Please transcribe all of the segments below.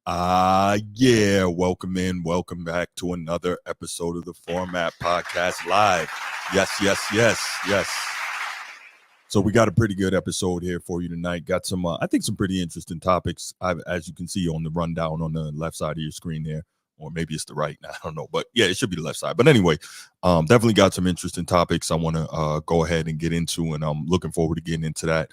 Yeah, welcome back to another episode of the Format Podcast Live. Yes. So we got a pretty good episode here for you tonight. Got some, I think, some pretty interesting topics. As you can see on the rundown on the left side of your screen there, or maybe it's the right. I don't know, but yeah, it should be the left side. But anyway, definitely got some interesting topics I want to go ahead and get into, and I'm looking forward to getting into that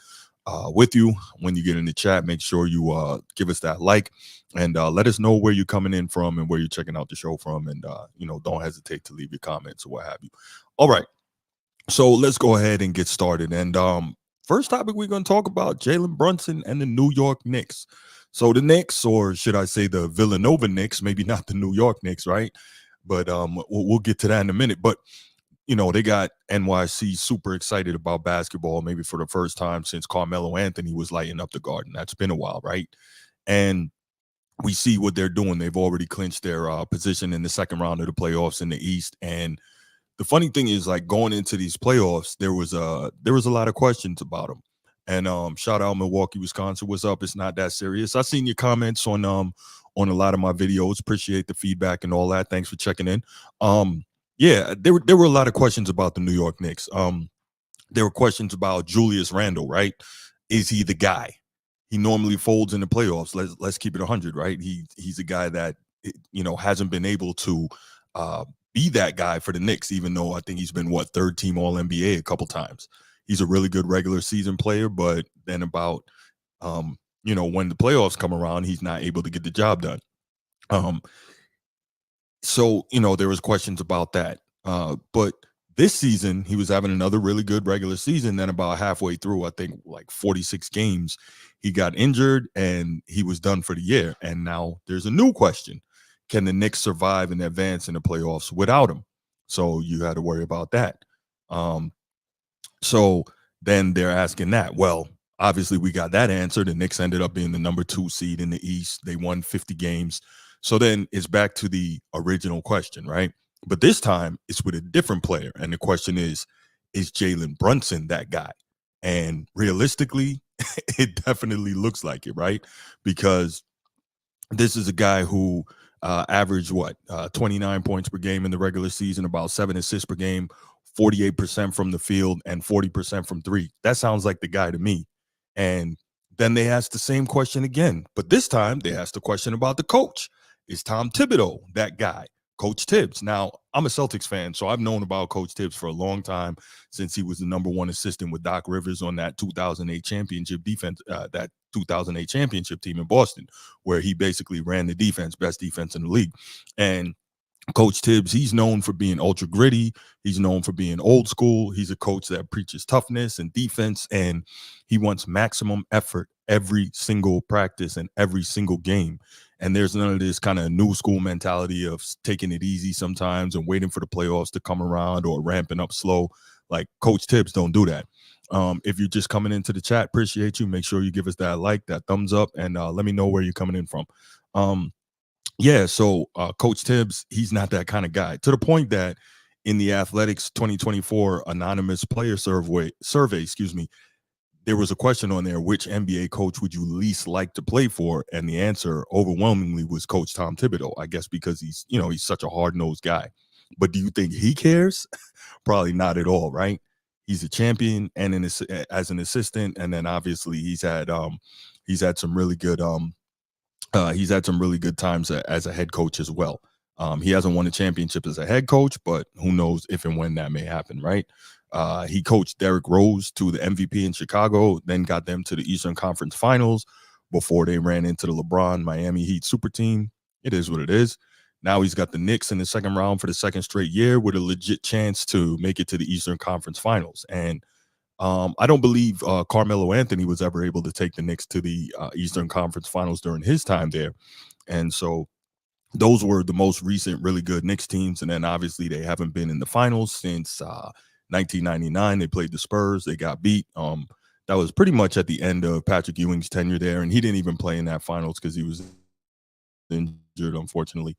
with you. When you get in the chat, make sure you give us that like and let us know where you're coming in from and where you're checking out the show from, and don't hesitate to leave your comments or what have you. All right, so let's go ahead and get started. And first topic we're going to talk about: Jalen Brunson and the New York Knicks. So the Knicks, or should I say the Villanova Knicks, maybe not the New York Knicks, right? But we'll get to that in a minute. But they got NYC super excited about basketball, maybe for the first time since Carmelo Anthony was lighting up the Garden. That's been a while, right? And we see what they're doing. They've already clinched their position in the second round of the playoffs in the East. And the funny thing is, like, going into these playoffs, there was a lot of questions about them. And shout out Milwaukee, Wisconsin. What's up? It's not that serious. I seen your comments on a lot of my videos. Appreciate the feedback and all that. Thanks for checking in. Yeah, there were a lot of questions about the New York Knicks. There were questions about Julius Randle, right? Is he the guy? He normally folds in the playoffs. Let's keep it 100, right? He's a guy that hasn't been able to be that guy for the Knicks, even though I think he's been third team All NBA a couple times. He's a really good regular season player, but then about when the playoffs come around, he's not able to get the job done. So, there was questions about that. But this season, he was having another really good regular season. Then about halfway through, I think like 46 games, he got injured and he was done for the year. And now there's a new question. Can the Knicks survive and advance in the playoffs without him? So you had to worry about that. So then they're asking that. Well, obviously we got that answer. The Knicks ended up being the number 2 seed in the East. They won 50 games. So then it's back to the original question, right? But this time it's with a different player. And the question is Jalen Brunson that guy? And realistically, it definitely looks like it, right? Because this is a guy who averaged 29 points per game in the regular season, about 7 assists per game, 48% from the field, and 40% from three. That sounds like the guy to me. And then they asked the same question again, but this time they asked the question about the coach. Is Tom Thibodeau that guy? Coach Tibbs. Now, I'm a Celtics fan, so I've known about Coach Tibbs for a long time, since he was the number 1 assistant with Doc Rivers on that 2008 championship defense, that 2008 championship team in Boston, where he basically ran the defense, best defense in the league. And Coach Tibbs, he's known for being ultra gritty. He's known for being old school. He's a coach that preaches toughness and defense, and he wants maximum effort every single practice and every single game. And there's none of this kind of new school mentality of taking it easy sometimes and waiting for the playoffs to come around or ramping up slow. Like, Coach Tibbs don't do that. If you're just coming into the chat, appreciate you. Make sure you give us that like, that thumbs up, and let me know where you're coming in from. Yeah, so Coach Tibbs, he's not that kind of guy, to the point that in the Athletics 2024 anonymous player survey, there was a question on there: which NBA coach would you least like to play for? And the answer overwhelmingly was Coach Tom Thibodeau, I guess because he's such a hard-nosed guy. But do you think he cares? Probably not at all, right? He's a champion and as an assistant, and then obviously he's had some really good times as a head coach as well. He hasn't won a championship as a head coach, but who knows if and when that may happen, right? He coached Derrick Rose to the MVP in Chicago, then got them to the Eastern Conference Finals before they ran into the LeBron Miami Heat super team. It is what it is. Now he's got the Knicks in the second round for the second straight year with a legit chance to make it to the Eastern Conference Finals. And I don't believe Carmelo Anthony was ever able to take the Knicks to the Eastern Conference Finals during his time there. And so those were the most recent really good Knicks teams. And then obviously they haven't been in the finals since 1999. They played the Spurs. They got beat. That was pretty much at the end of Patrick Ewing's tenure there. And he didn't even play in that finals because he was injured, unfortunately.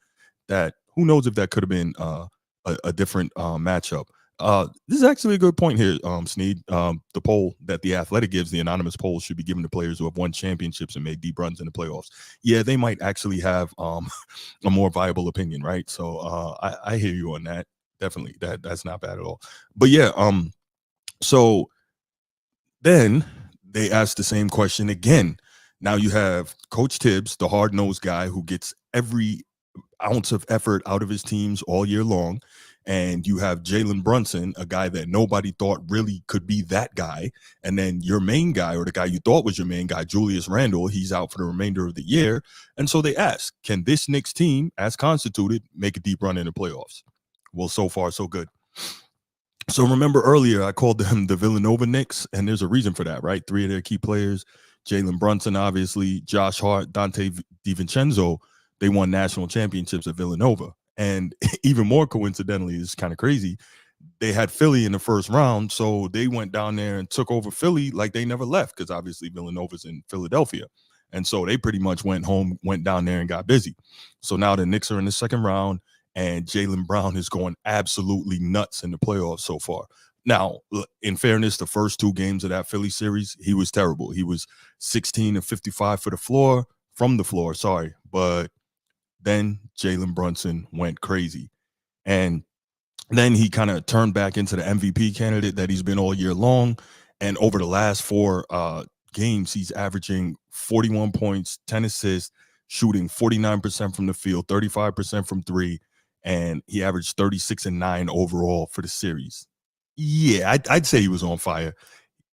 That, who knows if that could have been a different matchup. This is actually a good point here, Sneed. The poll that the Athletic gives, the anonymous poll, should be given to players who have won championships and made deep runs in the playoffs. Yeah, they might actually have a more viable opinion, right? So I hear you on that. Definitely, that's not bad at all. But yeah, so then they asked the same question again. Now you have Coach Tibbs, the hard nosed guy who gets every ounce of effort out of his teams all year long. And you have Jalen Brunson, a guy that nobody thought really could be that guy. And then your main guy, or the guy you thought was your main guy, Julius Randle, he's out for the remainder of the year. And so they ask, can this Knicks team, as constituted, make a deep run in the playoffs? Well, so far, so good. So remember earlier, I called them the Villanova Knicks, and there's a reason for that, right? Three of their key players, Jalen Brunson, obviously, Josh Hart, Dante DiVincenzo, they won national championships at Villanova. And even more coincidentally, it's kind of crazy, they had Philly in the first round, so they went down there and took over Philly like they never left, because obviously Villanova's in Philadelphia. And so they pretty much went home, went down there and got busy. So now the Knicks are in the second round, and Jaylen Brown is going absolutely nuts in the playoffs so far. Now, in fairness, the first two games of that Philly series, he was terrible. He was 16 of 55 for the floor, from the floor, sorry. But then Jalen Brunson went crazy. And then he kind of turned back into the MVP candidate that he's been all year long. And over the last four games, he's averaging 41 points, 10 assists, shooting 49% from the field, 35% from three, and he averaged 36 and 9 overall for the series. Yeah, I'd say he was on fire.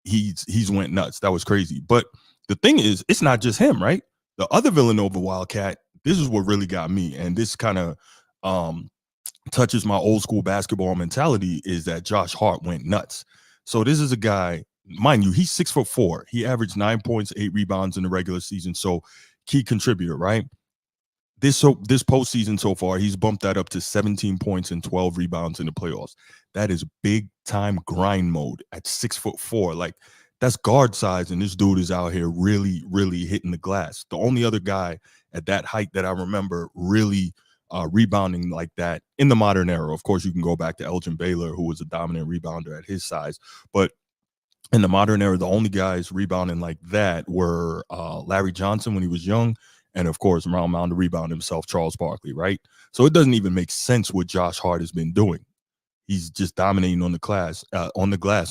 He's went nuts. That was crazy. But the thing is, it's not just him, right? The other Villanova Wildcat, this is what really got me, and this kind of touches my old school basketball mentality, is that Josh Hart went nuts. So this is a guy, mind you, he's 6'4". He averaged 9 points, 8 rebounds in the regular season. So key contributor, right? This postseason so far, he's bumped that up to 17 points and 12 rebounds in the playoffs. That is big time grind mode at 6'4". Like, that's guard size, and this dude is out here really, really hitting the glass. The only other guy at that height that I remember really rebounding like that in the modern era. Of course, you can go back to Elgin Baylor, who was a dominant rebounder at his size. But in the modern era, the only guys rebounding like that were Larry Johnson when he was young, and of course, round mound to rebound himself, Charles Barkley, right? So it doesn't even make sense what Josh Hart has been doing. He's just dominating on the glass.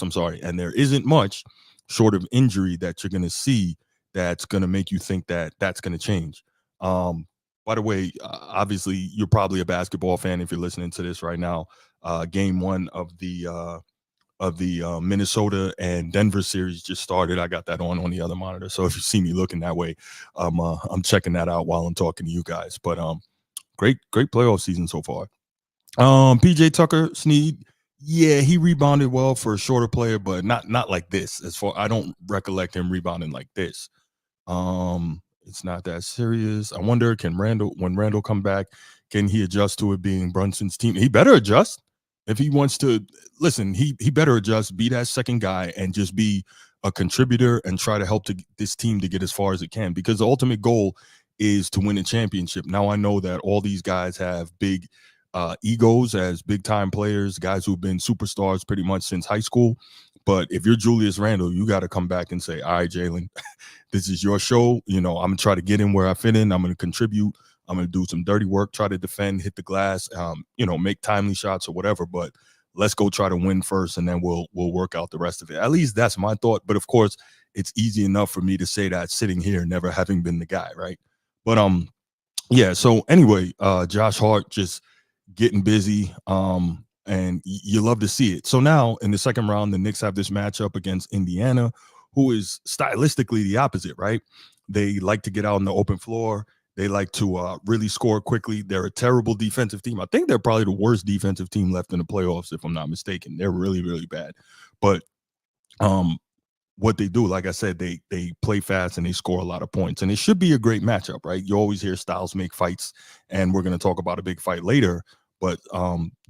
I'm sorry, and there isn't much short of injury that you're going to see that's going to make you think that that's going to change. By the way, obviously, you're probably a basketball fan if you're listening to this right now. Game one of the Minnesota and Denver series just started. I got that on the other monitor. So if you see me looking that way, I'm checking that out while I'm talking to you guys. But great playoff season so far. PJ Tucker, Sneed, yeah, he rebounded well for a shorter player, but not like this. As far, I don't recollect him rebounding like this. It's not that serious. I wonder, when Randall come back, can he adjust to it being Brunson's team? He better adjust. If he wants to listen, he better adjust, be that second guy, and just be a contributor and try to help this team to get as far as it can, because the ultimate goal is to win a championship. Now, I know that all these guys have big egos as big time players, guys who've been superstars pretty much since high school. But if you're Julius Randle, you got to come back and say, all right, Jalen, this is your show. I'm going to try to get in where I fit in. I'm going to contribute. I'm going to do some dirty work, try to defend, hit the glass, make timely shots or whatever. But let's go try to win first, and then we'll work out the rest of it. At least that's my thought. But of course, it's easy enough for me to say that sitting here, never having been the guy, right? But yeah. So anyway, Josh Hart just getting busy. And you love to see it. So now in the second round, the Knicks have this matchup against Indiana, who is stylistically the opposite, right? They like to get out on the open floor. They like to really score quickly. They're a terrible defensive team. I think they're probably the worst defensive team left in the playoffs, if I'm not mistaken. They're really, really bad. But what they do, like I said, they play fast and they score a lot of points. And it should be a great matchup, right? You always hear styles make fights, and we're going to talk about a big fight later. But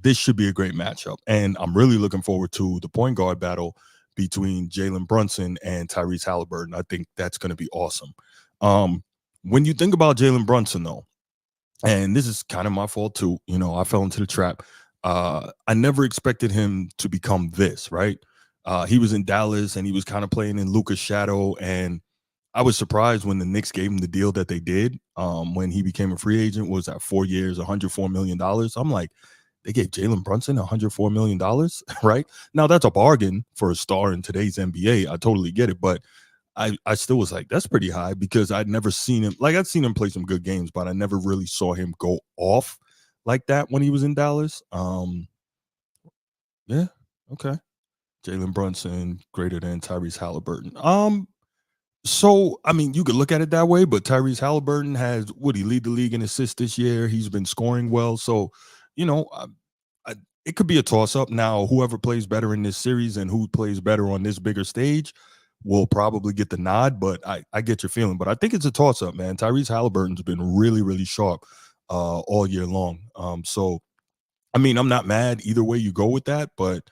this should be a great matchup. And I'm really looking forward to the point guard battle between Jalen Brunson and Tyrese Halliburton. I think that's going to be awesome. When you think about Jalen Brunson, though, and this is kind of my fault too, I fell into the trap. I never expected him to become this, right? He was in Dallas and he was kind of playing in Luca's shadow, and I was surprised when the Knicks gave him the deal that they did. When he became a free agent, was at 4 years, $104 million. I'm like, they gave Jalen Brunson $104 million, right? Now that's a bargain for a star in today's NBA. I totally get it, but I still was like, that's pretty high because I'd never seen him. Like I'd seen him play some good games, but I never really saw him go off like that when he was in Dallas. Yeah, okay. Jalen Brunson greater than Tyrese Halliburton. So, I mean, you could look at it that way, but Tyrese Halliburton has would he lead the league in assists this year? He's been scoring well, so you know, I, it could be a toss up. Now, whoever plays better in this series and who plays better on this bigger stage will probably get the nod. But I get your feeling, but I think it's a toss up, man. Tyrese Halliburton's been really, really sharp all year long. So I mean, I'm not mad either way you go with that, but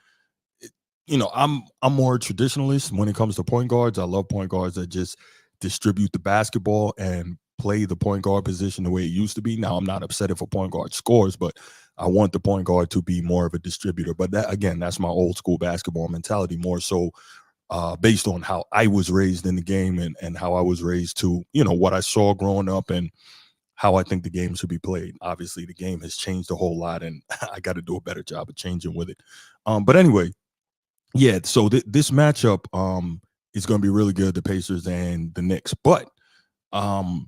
I'm more traditionalist when it comes to point guards. I love point guards that just distribute the basketball and play the point guard position the way it used to be. Now, I'm not upset if a point guard scores, but I want the point guard to be more of a distributor. But that again, that's my old school basketball mentality, more so based on how I was raised in the game and how I was raised to, what I saw growing up and how I think the game should be played. Obviously, the game has changed a whole lot, and I got to do a better job of changing with it. But anyway, yeah, so this matchup is going to be really good, the Pacers and the Knicks. But um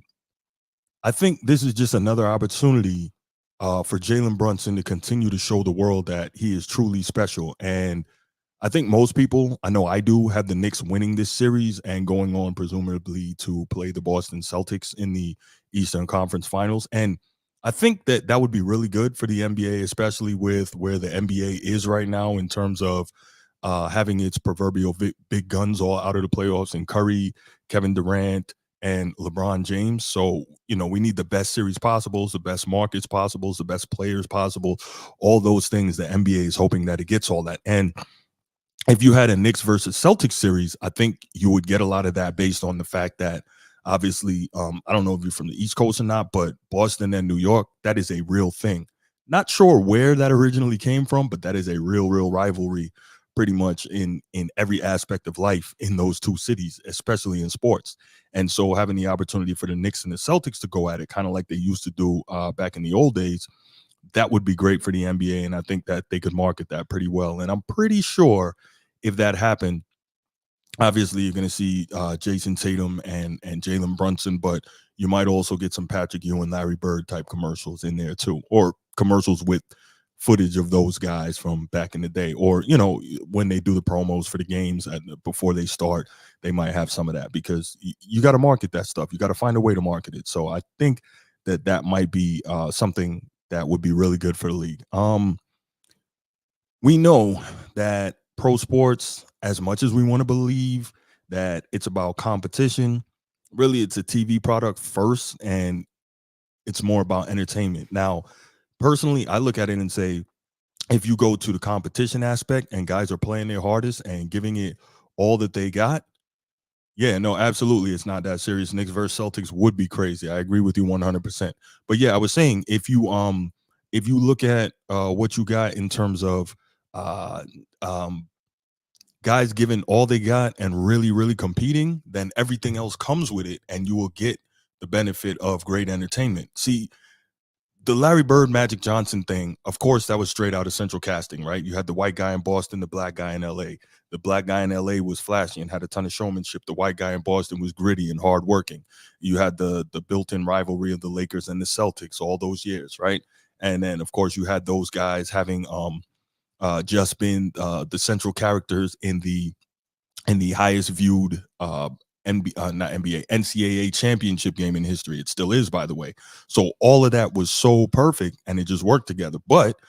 I think this is just another opportunity for Jalen Brunson to continue to show the world that he is truly special. And I think most people, I know I do, have the Knicks winning this series and going on presumably to play the Boston Celtics in the Eastern Conference Finals. And I think that that would be really good for the NBA, especially with where the NBA is right now in terms of having its proverbial big guns all out of the playoffs, and Curry, Kevin Durant, and LeBron James. So, we need the best series possibles, the best markets possibles, the best players possible, all those things. The NBA is hoping that it gets all that. And if you had a Knicks versus Celtics series, I think you would get a lot of that based on the fact that obviously, I don't know if you're from the East Coast or not, but Boston and New York, that is a real thing. Not sure where that originally came from, but that is a real rivalry pretty much in every aspect of life in those two cities, especially in sports. And so having the opportunity for the Knicks and the Celtics to go at it, kind of like they used to do back in the old days, that would be great for the NBA, and I think that they could market that pretty well. And I'm pretty sure if that happened, obviously you're going to see Jason Tatum and Jalen Brunson, but you might also get some Patrick Ewing, Larry Bird type commercials in there too, or commercials with footage of those guys from back in the day, or when they do the promos for the games before they start, they might have some of that because you got to market that stuff. You got to find a way to market it. So I think that that might be something that would be really good for the league. We know that pro sports, as much as we want to believe that it's about competition, really it's a TV product first, and it's more about entertainment. Now, personally, I look at it and say, if you go to the competition aspect and guys are playing their hardest and giving it all that they got, yeah, no, absolutely. It's not that serious. Knicks versus Celtics would be crazy. I agree with you 100%. But yeah, I was saying if you look at what you got in terms of uh um guys giving all they got and really competing, then everything else comes with it and you will get the benefit of great entertainment. See, the Larry Bird Magic Johnson thing, of course, that was straight out of central casting, right? You had the white guy in Boston, the black guy in LA. The black guy in LA was flashy and had a ton of showmanship. The white guy in Boston was gritty and hardworking. You had the built-in rivalry of the Lakers and the Celtics all those years, right? And then, of course, you had those guys having just been the central characters in the highest viewed not NBA, NCAA championship game in history. It still is, by the way. So all of that was so perfect and it just worked together. But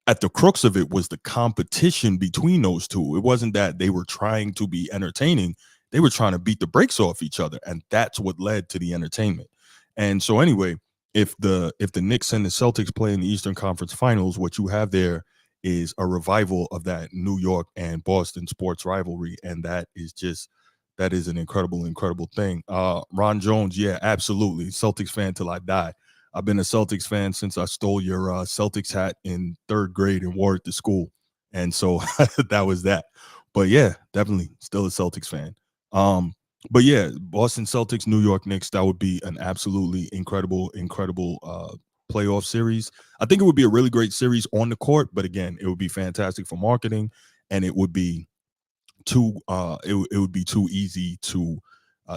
at the crux of it was the competition between those two. It wasn't that they were trying to be entertaining, they were trying to beat the brakes off each other. And that's what led to the entertainment. And so anyway, if the Knicks and the Celtics play in the Eastern Conference Finals, what you have there is a revival of that New York and Boston sports rivalry. And that is an incredible thing. Ron Jones, yeah, absolutely. Celtics fan till I die. I've been a Celtics fan since I stole your Celtics hat in 3rd grade and wore it to school, and so that was that. But yeah, definitely still a Celtics fan. But yeah, Boston Celtics, New York Knicks, that would be an absolutely incredible playoff series. I think it would be a really great series on the court, but again, it would be fantastic for marketing, and it would be it would be too easy to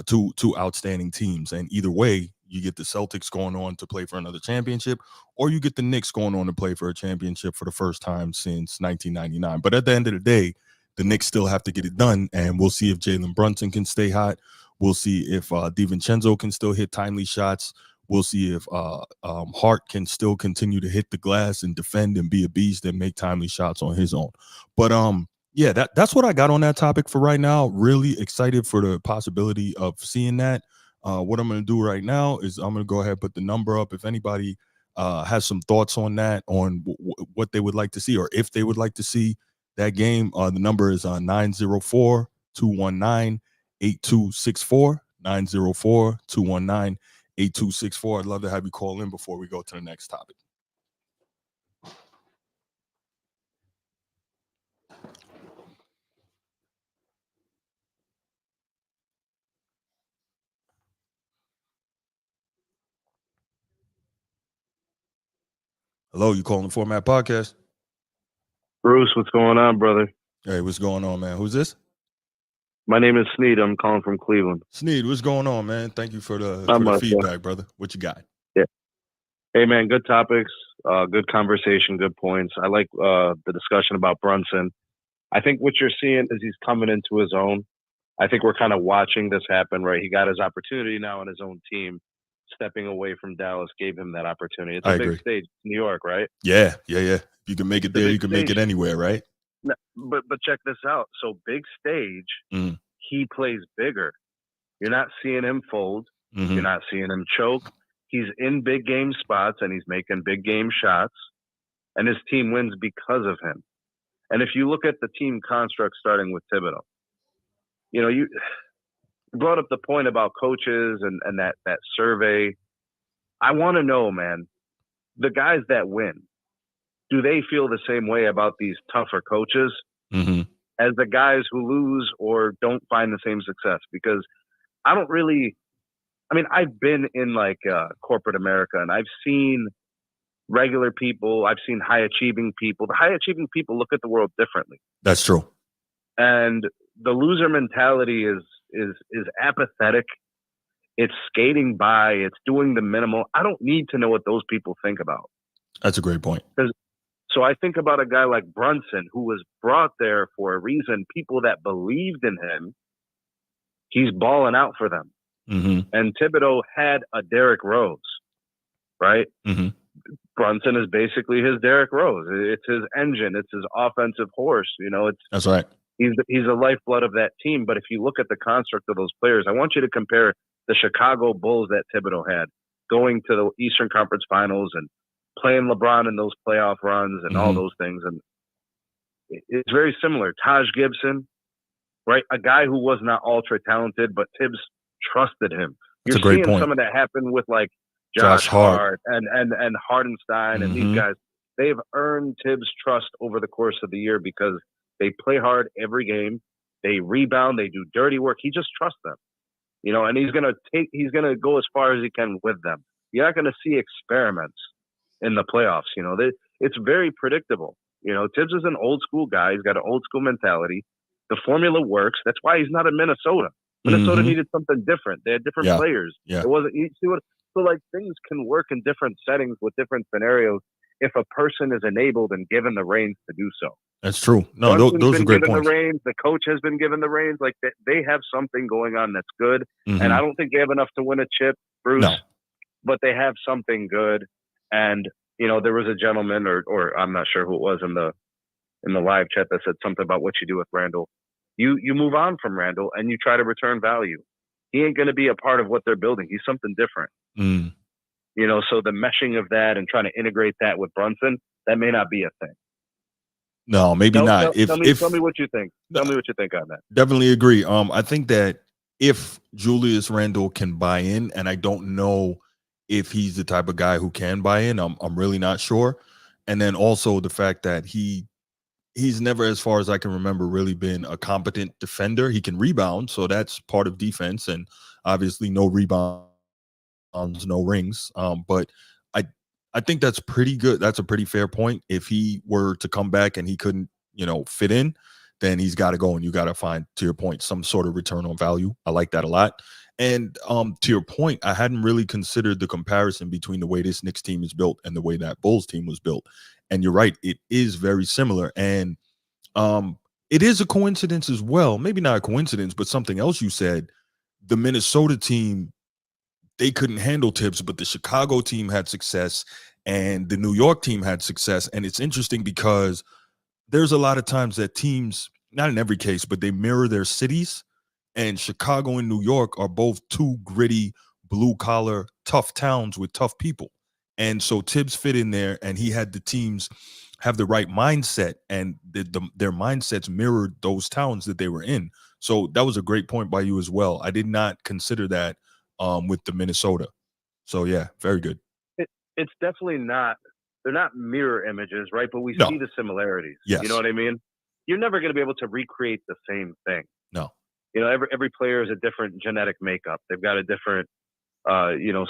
two outstanding teams. And either way, you get the Celtics going on to play for another championship, or you get the Knicks going on to play for a championship for the first time since 1999. But at the end of the day, the Knicks still have to get it done, and we'll see if Jalen Brunson can stay hot. We'll see if DiVincenzo can still hit timely shots. We'll see if Hart can still continue to hit the glass and defend and be a beast and make timely shots on his own. But yeah, that's what I got on that topic for right now. Really excited for the possibility of seeing that. What I'm going to do right now is I'm going to go ahead and put the number up. If anybody has some thoughts on that, on what they would like to see, or if they would like to see that game, the number is 904-219-8264, 904-219-8264. I'd love to have you call in before we go to the next topic. Hello, you calling the Format Podcast? Bruce, what's going on, brother? Hey, what's going on, man? Who's this? My name is Sneed. I'm calling from Cleveland. Sneed, what's going on, man? Thank you for the feedback, brother. What you got? Yeah. Hey, man, good topics, good conversation, good points. I like the discussion about Brunson. I think what you're seeing is he's coming into his own. I think we're kind of watching this happen, right? He got his opportunity now on his own team. Stepping away from Dallas gave him that opportunity. It's a big stage, New York, right? Yeah. If you can make it there, you can make it anywhere, right? But check this out. So big stage, he plays bigger. You're not seeing him fold. You're not seeing him choke. He's in big game spots and he's making big game shots, and his team wins because of him. And if you look at the team construct starting with Thibodeau, you brought up the point about coaches and that survey. I want to know, man, the guys that win, do they feel the same way about these tougher coaches as the guys who lose or don't find the same success? Because I've been in corporate America, and I've seen regular people. I've seen high achieving people. The high achieving people look at the world differently. That's true. And the loser mentality is apathetic. It's skating by. It's doing the minimal. I don't need to know what those people think about. That's a great point. So I think about a guy like Brunson, who was brought there for a reason. People that believed in him, he's balling out for them. And Thibodeau had a Derrick Rose, right? Brunson is basically his Derrick Rose. It's his engine. It's his offensive horse. That's right. He's the lifeblood of that team. But if you look at the construct of those players, I want you to compare the Chicago Bulls that Thibodeau had, going to the Eastern Conference Finals and playing LeBron in those playoff runs and all those things. And it's very similar. Taj Gibson, right? A guy who was not ultra talented, but Tibbs trusted him. You're seeing some of that happen with Josh Hart and Hardenstein and these guys. They've earned Tibbs' trust over the course of the year because they play hard every game. They rebound. They do dirty work. He just trusts them, and he's gonna go as far as he can with them. You're not gonna see experiments in the playoffs. It's very predictable. Tibbs is an old school guy. He's got an old school mentality. The formula works. That's why he's not in Minnesota. Minnesota needed something different. They had different players. Yeah. It wasn't. You see what? So things can work in different settings with different scenarios if a person is enabled and given the reins to do so. That's true. No, those are great points. The coach has been given the reins. They have something going on that's good, and I don't think they have enough to win a chip, Bruce. No. But they have something good. And there was a gentleman, or I'm not sure who it was in the live chat, that said something about what you do with Randall. You move on from Randall and you try to return value. He ain't going to be a part of what they're building. He's something different. So the meshing of that and trying to integrate that with Brunson, that may not be a thing. No, maybe not. Tell me what you think. Tell me what you think on that. Definitely agree. I think that if Julius Randle can buy in, and I don't know if he's the type of guy who can buy in. I'm really not sure. And then also the fact that he's never, as far as I can remember, really been a competent defender. He can rebound, so that's part of defense, and obviously no rebounds, no rings. But I I think that's pretty good. That's a pretty fair point. If he were to come back and he couldn't, fit in, then he's got to go, and you got to find, to your point, some sort of return on value. I like that a lot. And to your point, I hadn't really considered the comparison between the way this Knicks team is built and the way that Bulls team was built. And you're right, it is very similar. And um, it is a coincidence as well. Maybe not a coincidence, but something else you said. The Minnesota team, they couldn't handle Tibbs, but the Chicago team had success and the New York team had success. And it's interesting because there's a lot of times that teams, not in every case, but they mirror their cities. And Chicago and New York are both two gritty, blue collar, tough towns with tough people. And so Tibbs fit in there, and he had the teams have the right mindset, and their mindsets mirrored those towns that they were in. So that was a great point by you as well. I did not consider that with the Minnesota. So yeah, very good. It's definitely not. They're not mirror images, right? But we No. see the similarities. Yes. You know what I mean? You're never going to be able to recreate the same thing. No. Every player is a different genetic makeup. They've got a different,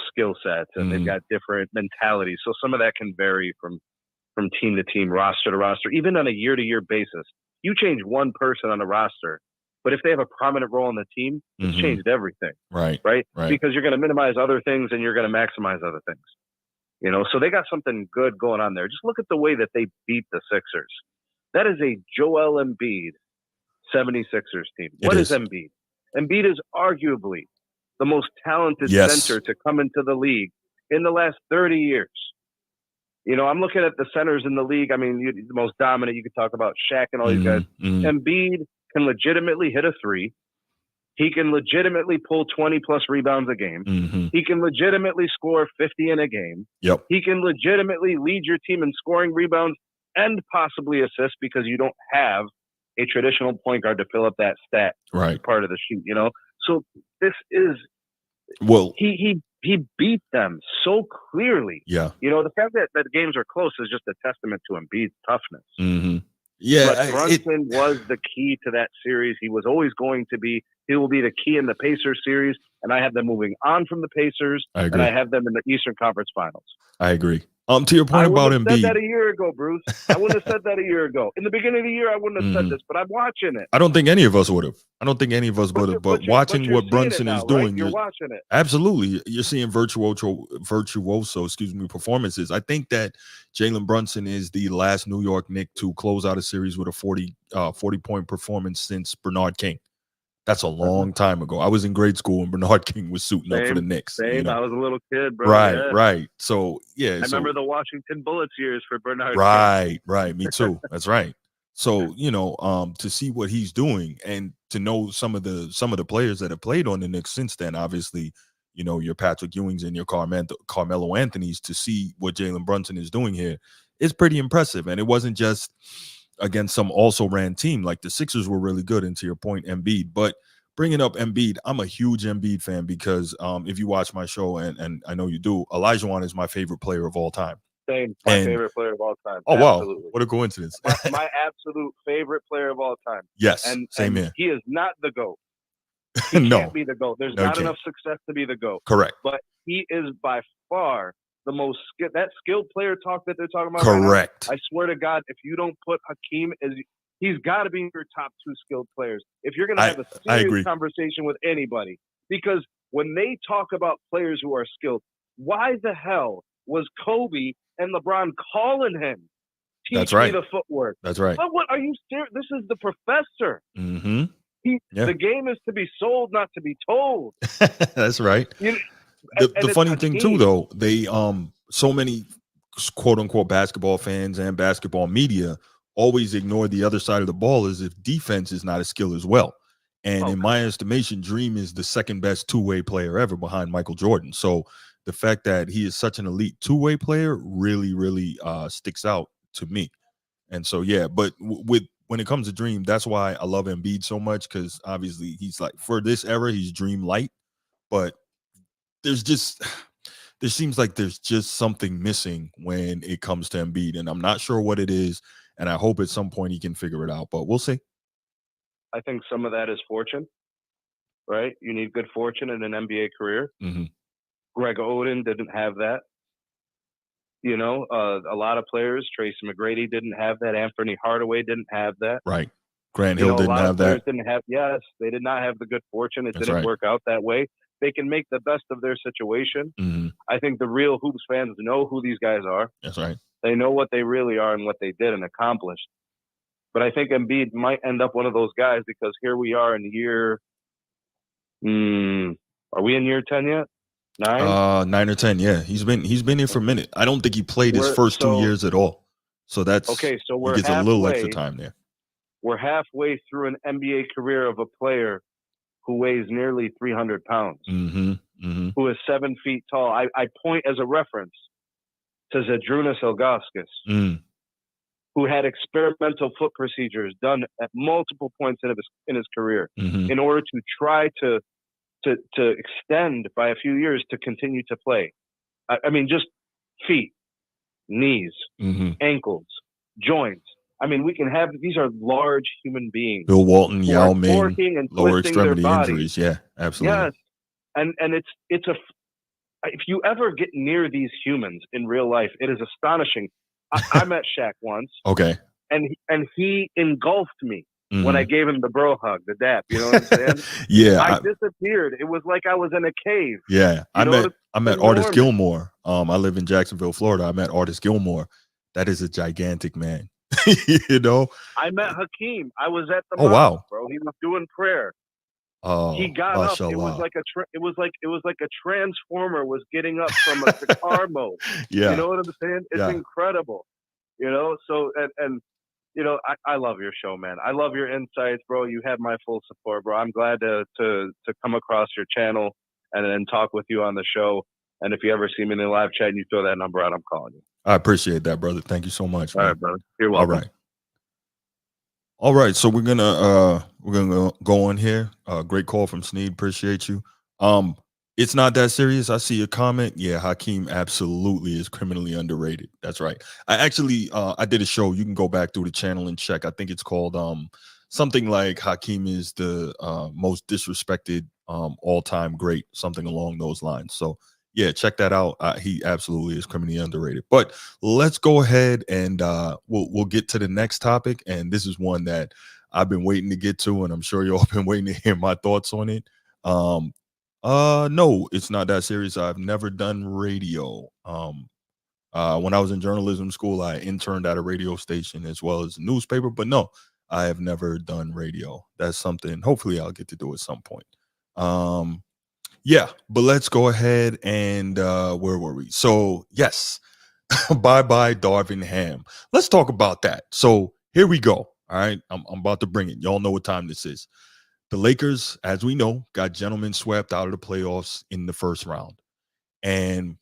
skill sets, and they've got different mentalities. So some of that can vary from team to team, roster to roster, even on a year-to-year basis. You change one person on the roster, but if they have a prominent role on the team, it's changed everything. Right. Because you're going to minimize other things and you're going to maximize other things. So they got something good going on there. Just look at the way that they beat the Sixers. That is a Joel Embiid 76ers team. What is Embiid? Embiid is arguably the most talented center to come into the league in the last 30 years. I'm looking at the centers in the league. I mean, the most dominant, you could talk about Shaq and all these guys. Embiid can legitimately hit a three. He can legitimately pull 20-plus rebounds a game. He can legitimately score 50 in a game. Yep. He can legitimately lead your team in scoring, rebounds, and possibly assists, because you don't have a traditional point guard to fill up that stat part of the shoot. So this is he beat them so clearly. Yeah. The fact that games are close is just a testament to Embiid's toughness. Yeah, but Brunson was the key to that series. He was always going to be. He will be the key in the Pacers series, and I have them moving on from the Pacers, and I have them in the Eastern Conference Finals. I agree. To your point about Embiid, I wouldn't have said that a year ago, Bruce. I wouldn't have said that a year ago. In the beginning of the year, I wouldn't have said this, but I'm watching it. I don't think any of us would have. But watching what Brunson is doing, right? You're watching it. Absolutely, you're seeing virtuoso, performances. I think that Jalen Brunson is the last New York Knick to close out a series with a 40-point performance since Bernard King. That's a long time ago. I was in grade school when Bernard King was suiting up for the Knicks. Same. I was a little kid, bro. Right. So, yeah. I remember the Washington Bullets years for Bernard King. Right. Me too. That's right. So, to see what he's doing and to know some of the players that have played on the Knicks since then, obviously, your Patrick Ewings and your Carmelo Anthony's, to see what Jalen Brunson is doing here is pretty impressive. And it wasn't just against some also ran team. Like the Sixers were really good, and to your point, Embiid. But bringing up Embiid, I'm a huge Embiid fan because if you watch my show, and I know you do, Olajuwon is my favorite player of all time. Same. My favorite player of all time. Oh, absolutely. Wow. What a coincidence. my absolute favorite player of all time. Yes. Same here. He is not the GOAT. He can't be the GOAT. There's not enough success to be the GOAT. Correct. But he is by far the most that skilled player talk that they're talking about. Correct. Right now, I swear to God, if you don't put Hakeem as, he's got to be your top two skilled players. If you're going to have a serious conversation with anybody, because when they talk about players who are skilled, why the hell was Kobe and LeBron calling him? Teach me the footwork. That's right. But what are you serious? This is the professor. The game is to be sold, not to be told. That's right. The funny thing too, though, they so many quote unquote basketball fans and basketball media always ignore the other side of the ball as if defense is not a skill as well. And in my estimation, Dream is the second best two-way player ever behind Michael Jordan. So the fact that he is such an elite two-way player really, really sticks out to me. And so, yeah, but when it comes to Dream, that's why I love Embiid so much, because obviously he's like, for this era, he's Dream light, but there's there seems like there's just something missing when it comes to Embiid, and I'm not sure what it is. And I hope at some point he can figure it out, but we'll see. I think some of that is fortune, right? You need good fortune in an NBA career. Mm-hmm. Greg Oden didn't have that. You know, a lot of players, Tracy McGrady didn't have that. Anthony Hardaway didn't have that. Right. Grant You Hill know, a didn't lot of have players that. didn't have, yes, they did not have the good fortune. It That's didn't right. work out that way. They can make the best of their situation. Mm-hmm. I think the real Hoops fans know who these guys are. That's right. They know what they really are and what they did and accomplished. But I think Embiid might end up one of those guys because here we are in year. Are we in year 10 yet? 9? 9 or 10. Yeah, he's been here for a minute. I don't think he played his first 2 years at all. So that's okay. So he we're gets a little extra time there. We're halfway through an NBA career of a player who weighs nearly 300 pounds, Mm-hmm. Mm-hmm. who is 7 feet tall. I point as a reference to Zydrunas Ilgauskas, who had experimental foot procedures done at multiple points in his career in order to try to extend by a few years to continue to play. I mean, just feet, knees, ankles, joints. I mean, we can have these are large human beings. Bill Walton, who Yao are Ming, torquing and lower twisting their extremity bodies. injuries. Yeah, absolutely. Yes, and it's a if you ever get near these humans in real life, it is astonishing. I met Shaq once. Okay. And he engulfed me when I gave him the bro hug, the dap. You know what I'm saying? Yeah. I disappeared. It was like I was in a cave. Yeah. I met Artis enormous. Gilmore. I live in Jacksonville, Florida. I met Artis Gilmore. That is a gigantic man. You know? I met Hakeem. I was at the mosque, wow, bro. He was doing prayer. Oh, he got mashallah. Up. It was like a transformer was getting up from a car mode. Yeah. You know what I'm saying? It's incredible. You know, so and you know, I love your show, man. I love your insights, bro. You have my full support, bro. I'm glad to come across your channel and talk with you on the show. And if you ever see me in the live chat and you throw that number out, I'm calling you. I appreciate that, brother. Thank you so much. All right, brother. You're welcome. All right. So we're gonna go on here. Great call from Sneed. Appreciate you. It's not that serious. I see your comment. Yeah, Hakeem absolutely is criminally underrated. That's right. I actually I did a show. You can go back through the channel and check. I think it's called something like Hakeem is the most disrespected all-time great, something along those lines. So yeah, check that out. He absolutely is criminally underrated. But let's go ahead and we'll get to the next topic. And this is one that I've been waiting to get to, and I'm sure y'all been waiting to hear my thoughts on it. No, it's not that serious. I've never done radio. When I was in journalism school, I interned at a radio station as well as a newspaper, but no, I have never done radio. That's something hopefully I'll get to do at some point. Yeah, but let's go ahead and where were we? So yes, bye Darvin Ham. Let's talk about that. So here we go. All right, I'm about to bring it. Y'all know what time this is. The Lakers, as we know, got gentlemen swept out of the playoffs in the first round. And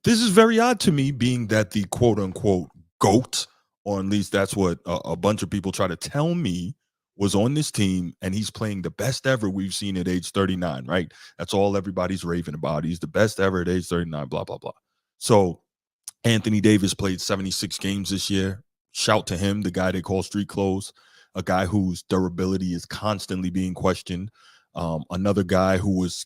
this is very odd to me, being that the quote unquote GOAT, or at least that's what a bunch of people try to tell me, was on this team, and he's playing the best ever we've seen at age 39, right? That's all everybody's raving about. He's the best ever at age 39, blah, blah, blah. So Anthony Davis played 76 games this year. Shout to him, the guy they call street clothes, a guy whose durability is constantly being questioned. Another guy who was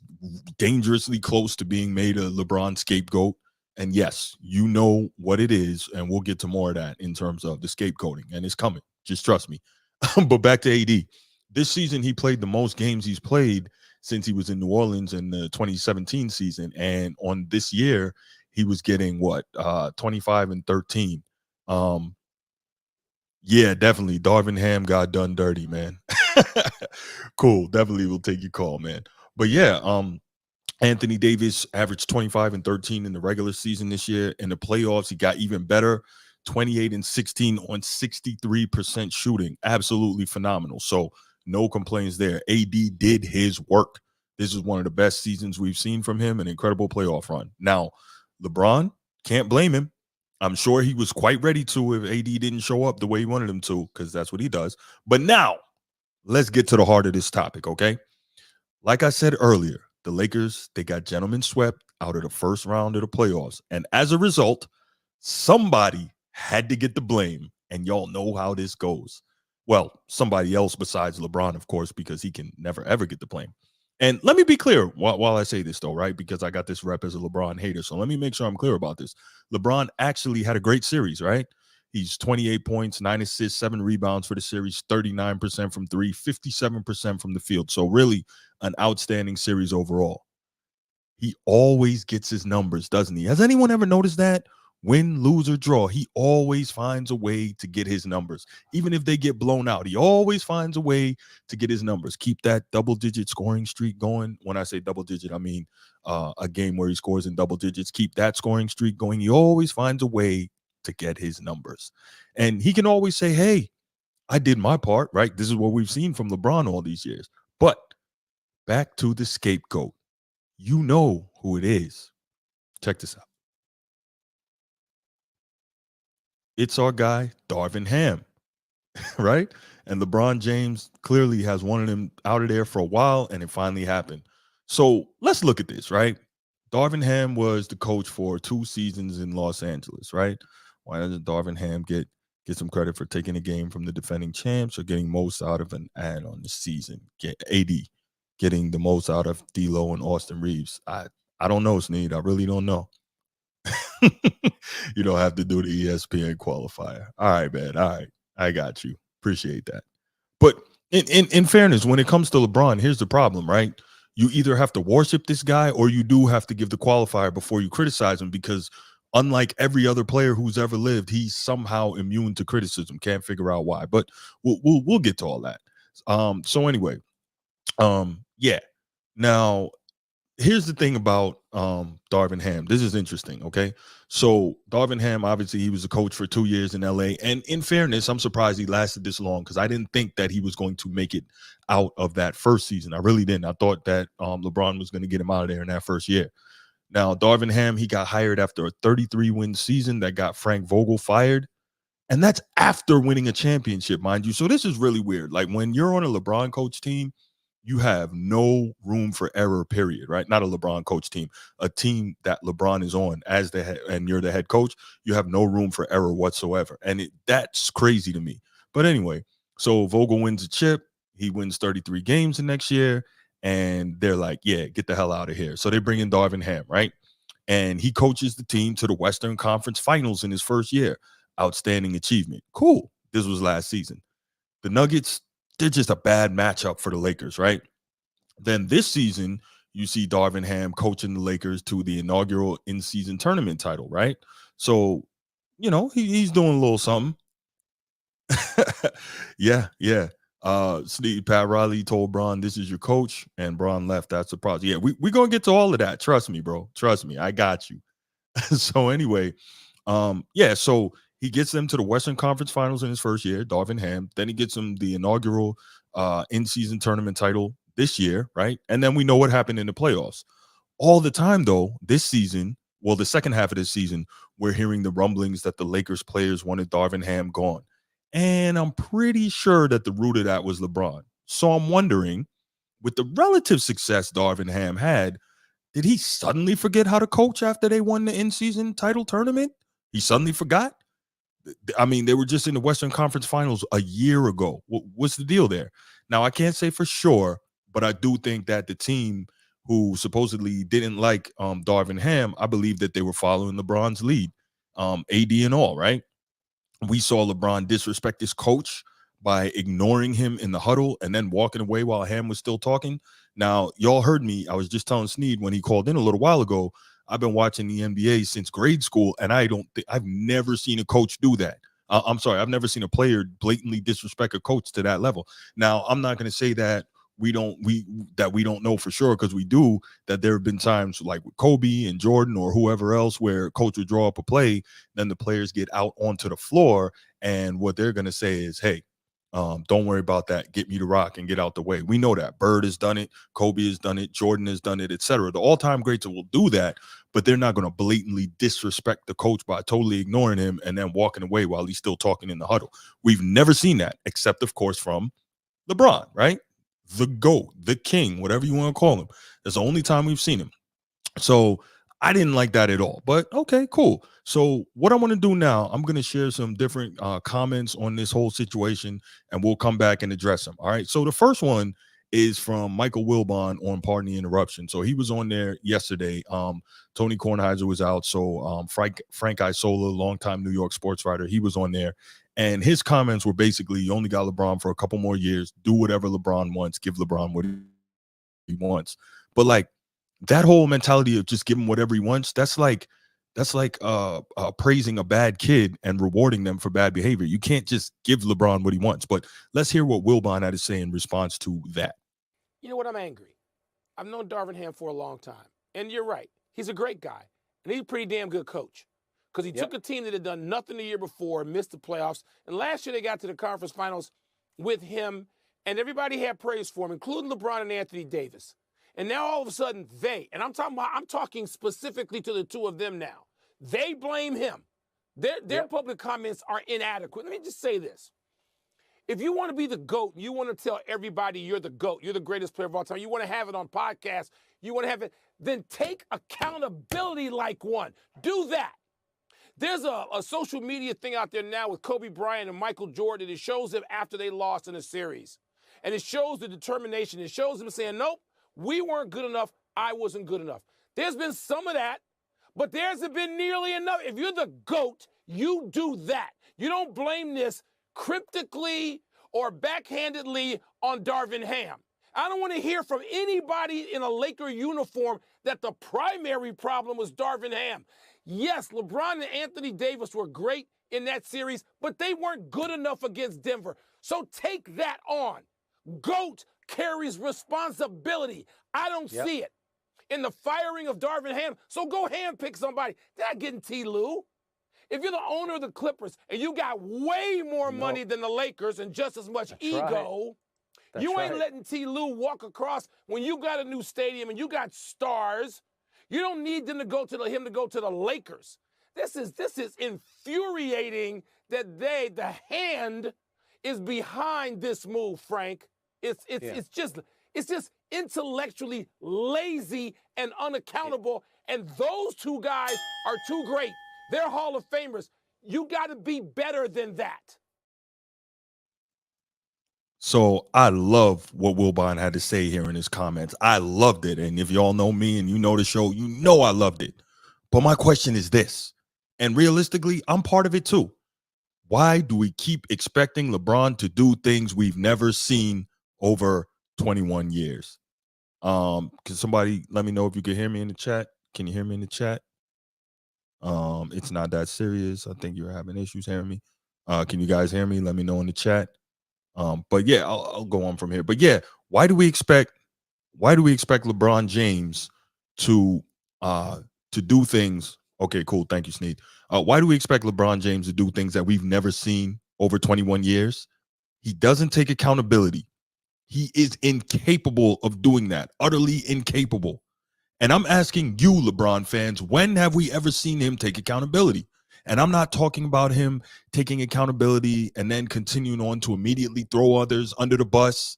dangerously close to being made a LeBron scapegoat. And yes, you know what it is, and we'll get to more of that in terms of the scapegoating, and it's coming. Just trust me. But back to AD. This season, he played the most games he's played since he was in New Orleans in the 2017 season. And on this year, he was getting what, 25 and 13. Yeah, definitely. Darvin Ham got done dirty, man. Cool. Definitely will take your call, man. But yeah, Anthony Davis averaged 25 and 13 in the regular season this year. In the playoffs, he got even better. 28 and 16 on 63% shooting. Absolutely phenomenal. So no complaints there. AD did his work. This is one of the best seasons we've seen from him, an incredible playoff run. Now, LeBron, can't blame him. I'm sure he was quite ready to if AD didn't show up the way he wanted him to, because that's what he does. But now, let's get to the heart of this topic, okay? Like I said earlier, the Lakers, they got gentlemen swept out of the first round of the playoffs. And as a result, somebody had to get the blame. And y'all know how this goes. Well, somebody else besides LeBron, of course, because he can never, ever get the blame. And let me be clear while I say this, though, right? Because I got this rep as a LeBron hater. So let me make sure I'm clear about this. LeBron actually had a great series, right? He's 28 points, 9 assists, 7 rebounds for the series, 39% from three, 57% from the field. So really an outstanding series overall. He always gets his numbers, doesn't he? Has anyone ever noticed that? Win, lose, or draw, he always finds a way to get his numbers. Even if they get blown out, he always finds a way to get his numbers. Keep that double-digit scoring streak going. When I say double-digit, I mean a game where he scores in double digits. Keep that scoring streak going. He always finds a way to get his numbers. And he can always say, hey, I did my part, right? This is what we've seen from LeBron all these years. But back to the scapegoat. You know who it is. Check this out. It's our guy, Darvin Ham, right? And LeBron James clearly has wanted him out of there for a while, and it finally happened. So let's look at this, right? Darvin Ham was the coach for 2 seasons in Los Angeles, right? Why doesn't Darvin Ham get some credit for taking a game from the defending champs or getting most out of an ad on the season? Get AD getting the most out of D'Lo and Austin Reeves. I don't know, Sneed. I really don't know. You don't have to do the ESPN qualifier. All right, man. All right. I got you. Appreciate that. But in fairness, when it comes to LeBron, here's the problem, right? You either have to worship this guy or you do have to give the qualifier before you criticize him, because unlike every other player who's ever lived, he's somehow immune to criticism. Can't figure out why, but we'll get to all that. So anyway, yeah. Now, here's the thing about Darvin Ham. This is interesting, okay? So Darvin Ham, obviously, he was a coach for 2 years in LA. And in fairness, I'm surprised he lasted this long, because I didn't think that he was going to make it out of that first season. I really didn't. I thought that LeBron was going to get him out of there in that first year. Now, Darvin Ham, he got hired after a 33-win season that got Frank Vogel fired. And that's after winning a championship, mind you. So this is really weird. Like, when you're on a LeBron coach team, you have no room for error, period, right? Not a LeBron coach team, a team that LeBron is on as the head, and you're the head coach. You have no room for error whatsoever. And that's crazy to me. But anyway, so Vogel wins a chip. He wins 33 games the next year. And they're like, yeah, get the hell out of here. So they bring in Darvin Ham, right? And he coaches the team to the Western Conference Finals in his first year. Outstanding achievement. Cool. This was last season. The Nuggets, they're just a bad matchup for the Lakers, right? Then this season, you see Darvin Ham coaching the Lakers to the inaugural in-season tournament title, right? So, he's doing a little something. Yeah. Steve Pat Riley told Bron, this is your coach, and Bron left. That's the problem. Yeah, we're gonna get to all of that. Trust me, bro. Trust me. I got you. So anyway, so he gets them to the Western Conference Finals in his first year, Darvin Ham. Then he gets them the inaugural in-season tournament title this year, right? And then we know what happened in the playoffs. All the time, though, this season, well, the second half of this season, we're hearing the rumblings that the Lakers players wanted Darvin Ham gone. And I'm pretty sure that the root of that was LeBron. So I'm wondering, with the relative success Darvin Ham had, did he suddenly forget how to coach after they won the in-season title tournament? He suddenly forgot? I mean, they were just in the Western Conference Finals a year ago. What's the deal there? Now, I can't say for sure, but I do think that the team who supposedly didn't like Darvin Ham, I believe that they were following LeBron's lead, AD and all, right? We saw LeBron disrespect his coach by ignoring him in the huddle and then walking away while Ham was still talking. Now, y'all heard me. I was just telling Sneed when he called in a little while ago, I've been watching the NBA since grade school, and I've never seen a coach do that. I'm sorry, I've never seen a player blatantly disrespect a coach to that level. Now, I'm not going to say that we don't know for sure, because we do, that there have been times like with Kobe and Jordan or whoever else where coach would draw up a play, then the players get out onto the floor, and what they're going to say is, hey, don't worry about that. Get me the rock and get out the way. We know that Bird has done it, Kobe has done it, Jordan has done it, etc. The all-time greats will do that, but they're not going to blatantly disrespect the coach by totally ignoring him and then walking away while he's still talking in the huddle. We've never seen that, except, of course, from LeBron, right? the GOAT, the king, whatever you want to call him. That's the only time we've seen him. So I didn't like that at all. But okay, cool. So what I want to do now, I'm going to share some different comments on this whole situation, and we'll come back and address them. All right. So the first one is from Michael Wilbon on Pardon the Interruption. So he was on there yesterday. Tony Kornheiser was out. So Frank Isola, longtime New York sports writer, he was on there. And his comments were basically, you only got LeBron for a couple more years. Do whatever LeBron wants. Give LeBron what he wants. But like, that whole mentality of just give him whatever he wants, that's like praising a bad kid and rewarding them for bad behavior. You can't just give LeBron what he wants. But let's hear what Wilbon had to say in response to that. You know what? I'm angry. I've known Darvin Ham for a long time. And you're right. He's a great guy. And he's a pretty damn good coach. Because he took a team that had done nothing the year before and missed the playoffs. And last year they got to the conference finals with him. And everybody had praise for him, including LeBron and Anthony Davis. And now all of a sudden and I'm talking specifically to the two of them now. They blame him. Their public comments are inadequate. Let me just say this. If you want to be the GOAT, you want to tell everybody you're the GOAT, you're the greatest player of all time, you want to have it on podcasts, you want to have it, then take accountability like one. Do that. There's a social media thing out there now with Kobe Bryant and Michael Jordan. It shows them after they lost in a series. And it shows the determination. It shows them saying, nope, we weren't good enough. I wasn't good enough. There's been some of that, but there hasn't been nearly enough. If you're the GOAT, you do that. You don't blame this cryptically or backhandedly on Darvin Ham. I don't want to hear from anybody in a Laker uniform that the primary problem was Darvin Ham. Yes, LeBron and Anthony Davis were great in that series, but they weren't good enough against Denver. So take that on. GOAT carries responsibility. I don't see it in the firing of Darvin Ham. So go handpick somebody. They're not getting T. Lue. If you're the owner of the Clippers and you got way more money than the Lakers and just as much ego, you ain't letting T. Lue walk across when you got a new stadium and you got stars. You don't need them to go to him to go to the Lakers. This is infuriating that the hand is behind this move, Frank. It's just intellectually lazy and unaccountable. And those two guys are too great. They're Hall of Famers. You got to be better than that. So I love what Wilbon had to say here in his comments. I loved it. And if y'all know me and you know the show, you know I loved it. But my question is this, and realistically, I'm part of it too. Why do we keep expecting LeBron to do things we've never seen over 21 years? Can somebody let me know if you can hear me in the chat? Can you hear me in the chat? It's not that serious. I think you're having issues hearing me. Can you guys hear me? Let me know in the chat. But yeah, I'll go on from here. But yeah, why do we expect LeBron James to do things? Okay, cool. Thank you, Sneed. Why do we expect LeBron James to do things that we've never seen over 21 years? He doesn't take accountability. He is incapable of doing that, utterly incapable. And I'm asking you, LeBron fans, when have we ever seen him take accountability? And I'm not talking about him taking accountability and then continuing on to immediately throw others under the bus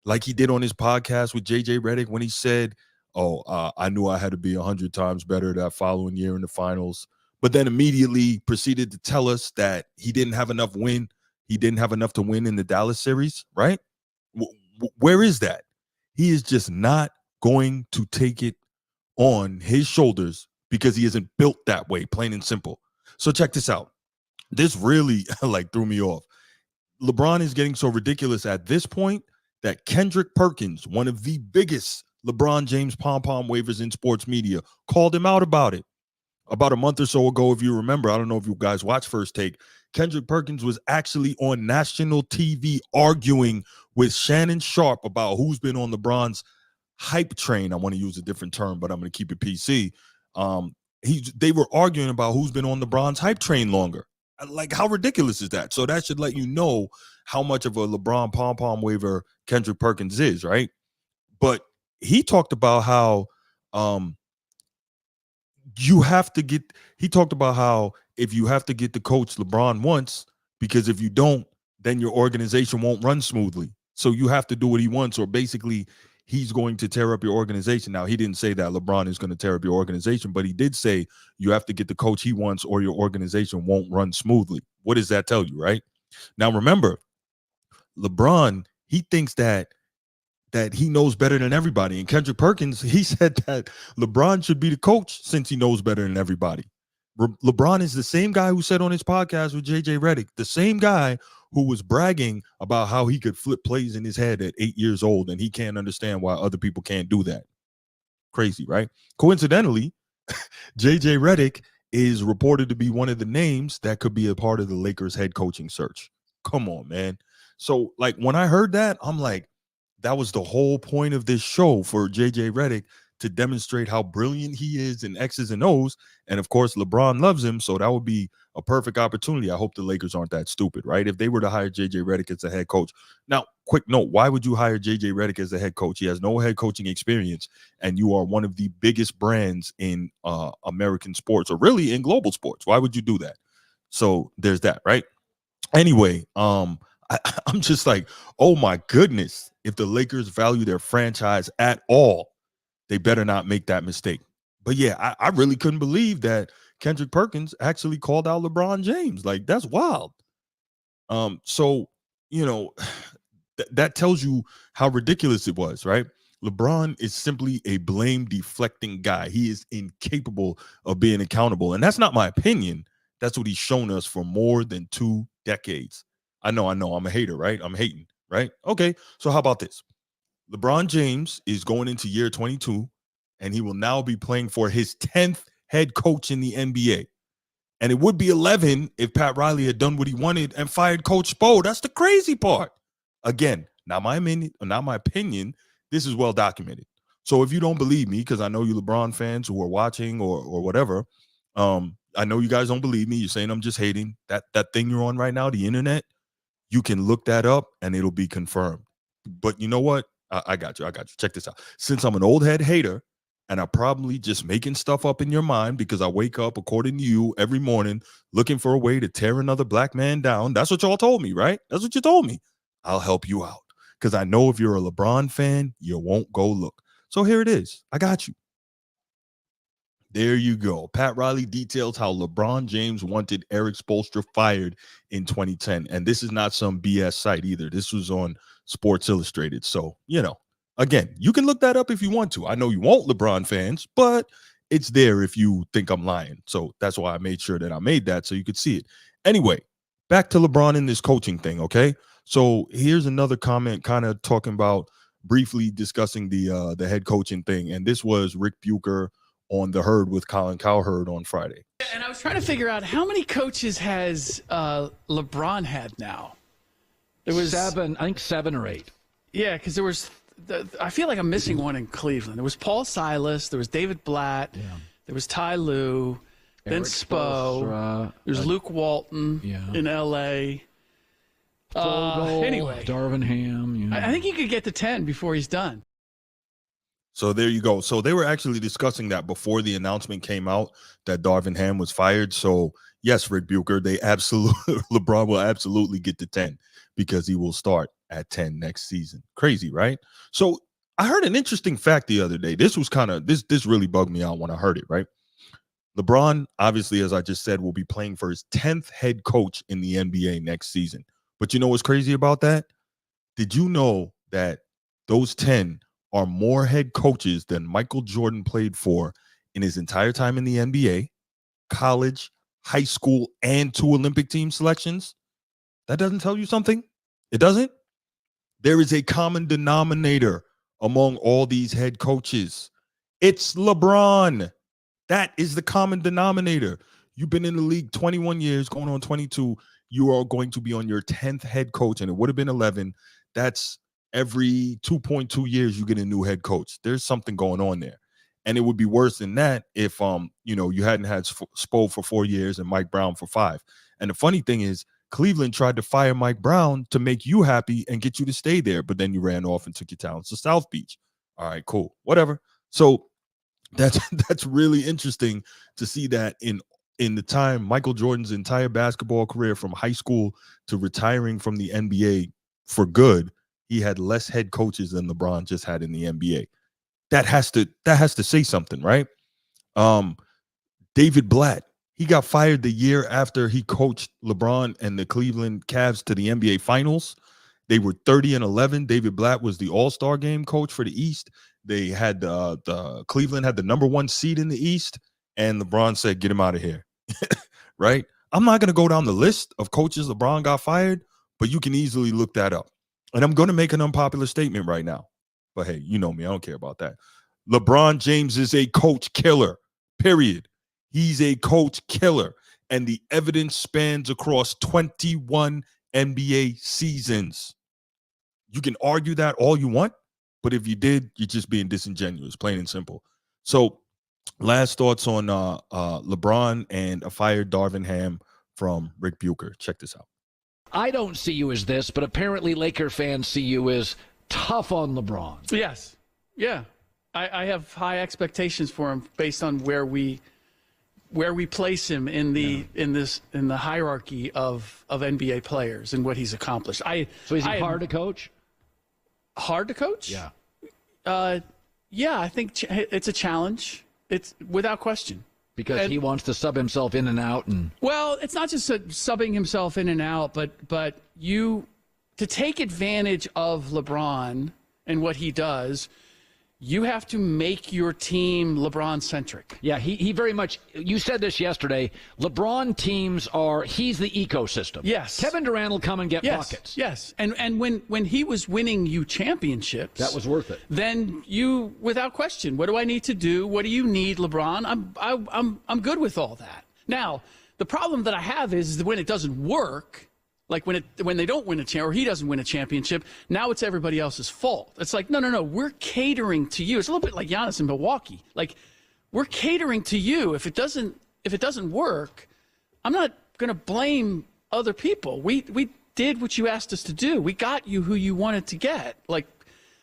like he did on his podcast with JJ Redick when he said, I knew I had to be 100 times better that following year in the finals, but then immediately proceeded to tell us that he didn't have enough win. He didn't have enough to win in the Dallas series, right? Where is that? He is just not going to take it on his shoulders because he isn't built that way, plain and simple. So check this out. This really threw me off. LeBron is getting so ridiculous at this point that Kendrick Perkins, one of the biggest LeBron James pom-pom wavers in sports media, called him out about it. About a month or so ago, if you remember, I don't know if you guys watched First Take, Kendrick Perkins was actually on national TV arguing with Shannon Sharpe about who's been on LeBron's hype train. I want to use a different term, but I'm going to keep it PC. They were arguing about who's been on LeBron's hype train longer. Like, how ridiculous is that? So that should let you know how much of a LeBron pom-pom waver Kendrick Perkins is, right? But he talked about how he talked about how if you have to get the coach LeBron wants, because if you don't, then your organization won't run smoothly. So you have to do what he wants, or basically he's going to tear up your organization. Now, he didn't say that LeBron is going to tear up your organization, but he did say you have to get the coach he wants or your organization won't run smoothly. What does that tell you, right? Now, remember, LeBron, he thinks that he knows better than everybody. And Kendrick Perkins, he said that LeBron should be the coach since he knows better than everybody. LeBron is the same guy who said on his podcast with JJ Redick, the same guy who was bragging about how he could flip plays in his head at 8 years old, and he can't understand why other people can't do that. Crazy, right? Coincidentally, JJ Redick is reported to be one of the names that could be a part of the Lakers head coaching search. Come on, man. So, like, when I heard that, I'm like, that was the whole point of this show for JJ Redick, to demonstrate how brilliant he is in X's and O's. And of course, LeBron loves him. So that would be a perfect opportunity. I hope the Lakers aren't that stupid, right? If they were to hire JJ Redick as a head coach. Now, quick note, why would you hire JJ Redick as a head coach? He has no head coaching experience, and you are one of the biggest brands in American sports, or really in global sports. Why would you do that? So there's that, right? Anyway, I'm just like, oh my goodness, if the Lakers value their franchise at all, they better not make that mistake. But yeah, I really couldn't believe that Kendrick Perkins actually called out LeBron James. Like, that's wild. So, you know, that tells you how ridiculous it was, right? LeBron is simply a blame deflecting guy. He is incapable of being accountable. And that's not my opinion. That's what he's shown us for more than 2 decades. I know. I'm a hater, right? I'm hating, right? Okay. So how about this? LeBron James is going into year 22, and he will now be playing for his 10th head coach in the NBA. And it would be 11 if Pat Riley had done what he wanted and fired Coach Spo. That's the crazy part. Again, not my opinion. This is well documented. So if you don't believe me, because I know you LeBron fans who are watching or whatever, I know you guys don't believe me. You're saying I'm just hating. That thing you're on right now, the internet, you can look that up and it'll be confirmed. But you know what? I got you. Check this out. Since I'm an old head hater, and I'm probably just making stuff up in your mind because I wake up, according to you, every morning looking for a way to tear another black man down. That's what y'all told me, right? That's what you told me. I'll help you out because I know if you're a LeBron fan, you won't go look. So here it is. I got you. There you go. Pat Riley details how LeBron James wanted Eric Spoelstra fired in 2010. And this is not some BS site either. This was on Sports Illustrated. So, you know, again, you can look that up if you want to. I know you won't, LeBron fans, but it's there if you think I'm lying. So that's why I made sure that I made that so you could see it. Anyway, back to LeBron and this coaching thing, okay? So here's another comment kind of talking about, briefly discussing the head coaching thing. And this was Rick Bucher on The Herd with Colin Cowherd on Friday. And I was trying to figure out how many coaches has LeBron had now. There was 7, I think 7 or 8. Yeah, because there was, I feel like I'm missing one in Cleveland. There was Paul Silas, there was David Blatt, there was Ty Lue, then Spo, there's Luke Walton in L.A. Anyway, Darvin Ham. I think he could get to 10 before he's done. So there you go. So they were actually discussing that before the announcement came out that Darvin Ham was fired. So yes, Rick Bucher, LeBron will absolutely get to 10 because he will start at 10 next season. Crazy, right? So I heard an interesting fact the other day. This was this really bugged me out when I heard it, right? LeBron, obviously, as I just said, will be playing for his 10th head coach in the NBA next season. But you know what's crazy about that? Did you know that those 10 are more head coaches than Michael Jordan played for in his entire time in the NBA, college, high school, and 2 Olympic team selections? That doesn't tell you something? It doesn't? There is a common denominator among all these head coaches. It's LeBron. That is the common denominator. You've been in the league 21 years, going on 22. You are going to be on your 10th head coach, and it would have been 11. That's every 2.2 years you get a new head coach. There's something going on there. And it would be worse than that if you hadn't had Spo for 4 years and Mike Brown for 5. And the funny thing is, Cleveland tried to fire Mike Brown to make you happy and get you to stay there, but then you ran off and took your talents to South Beach. All right, cool, whatever. So that's really interesting to see that in the time Michael Jordan's entire basketball career, from high school to retiring from the NBA for good, he had less head coaches than LeBron just had in the NBA. That has to say something, right? David Blatt, he got fired the year after he coached LeBron and the Cleveland Cavs to the NBA Finals. They were 30-11. David Blatt was the All-Star game coach for the East. They had the Cleveland had the #1 seed in the East, and LeBron said, "Get him out of here." Right? I'm not going to go down the list of coaches LeBron got fired, but you can easily look that up. And I'm going to make an unpopular statement right now. But hey, you know me, I don't care about that. LeBron James is a coach killer. Period. He's a coach killer, and the evidence spans across 21 NBA seasons. You can argue that all you want, but if you did, you're just being disingenuous, plain and simple. So, last thoughts on LeBron and a fired Darvin Ham from Rick Bucher. Check this out. I don't see you as this, but apparently Laker fans see you as tough on LeBron. Yes. Yeah. I have high expectations for him based on where we place him in the hierarchy of NBA players and what he's accomplished. So is he hard to coach? Hard to coach? Yeah. Yeah, I think it's a challenge. It's without question. Because he wants to sub himself in and out. Well, it's not just subbing himself in and out, but you to take advantage of LeBron and what he does, you have to make your team LeBron-centric. Yeah, he very much, you said this yesterday, LeBron teams he's the ecosystem. Yes. Kevin Durant will come and get buckets. Yes, and when he was winning you championships. That was worth it. Then you, without question, what do I need to do? What do you need, LeBron? I'm good with all that. Now, the problem that I have is when it doesn't work, like when they don't win a championship or he doesn't win a championship, now it's everybody else's fault. It's like, no, we're catering to you. It's a little bit like Giannis in Milwaukee. Like, we're catering to you. If it doesn't work, I'm not going to blame other people. We did what you asked us to do. We got you who you wanted to get. Like,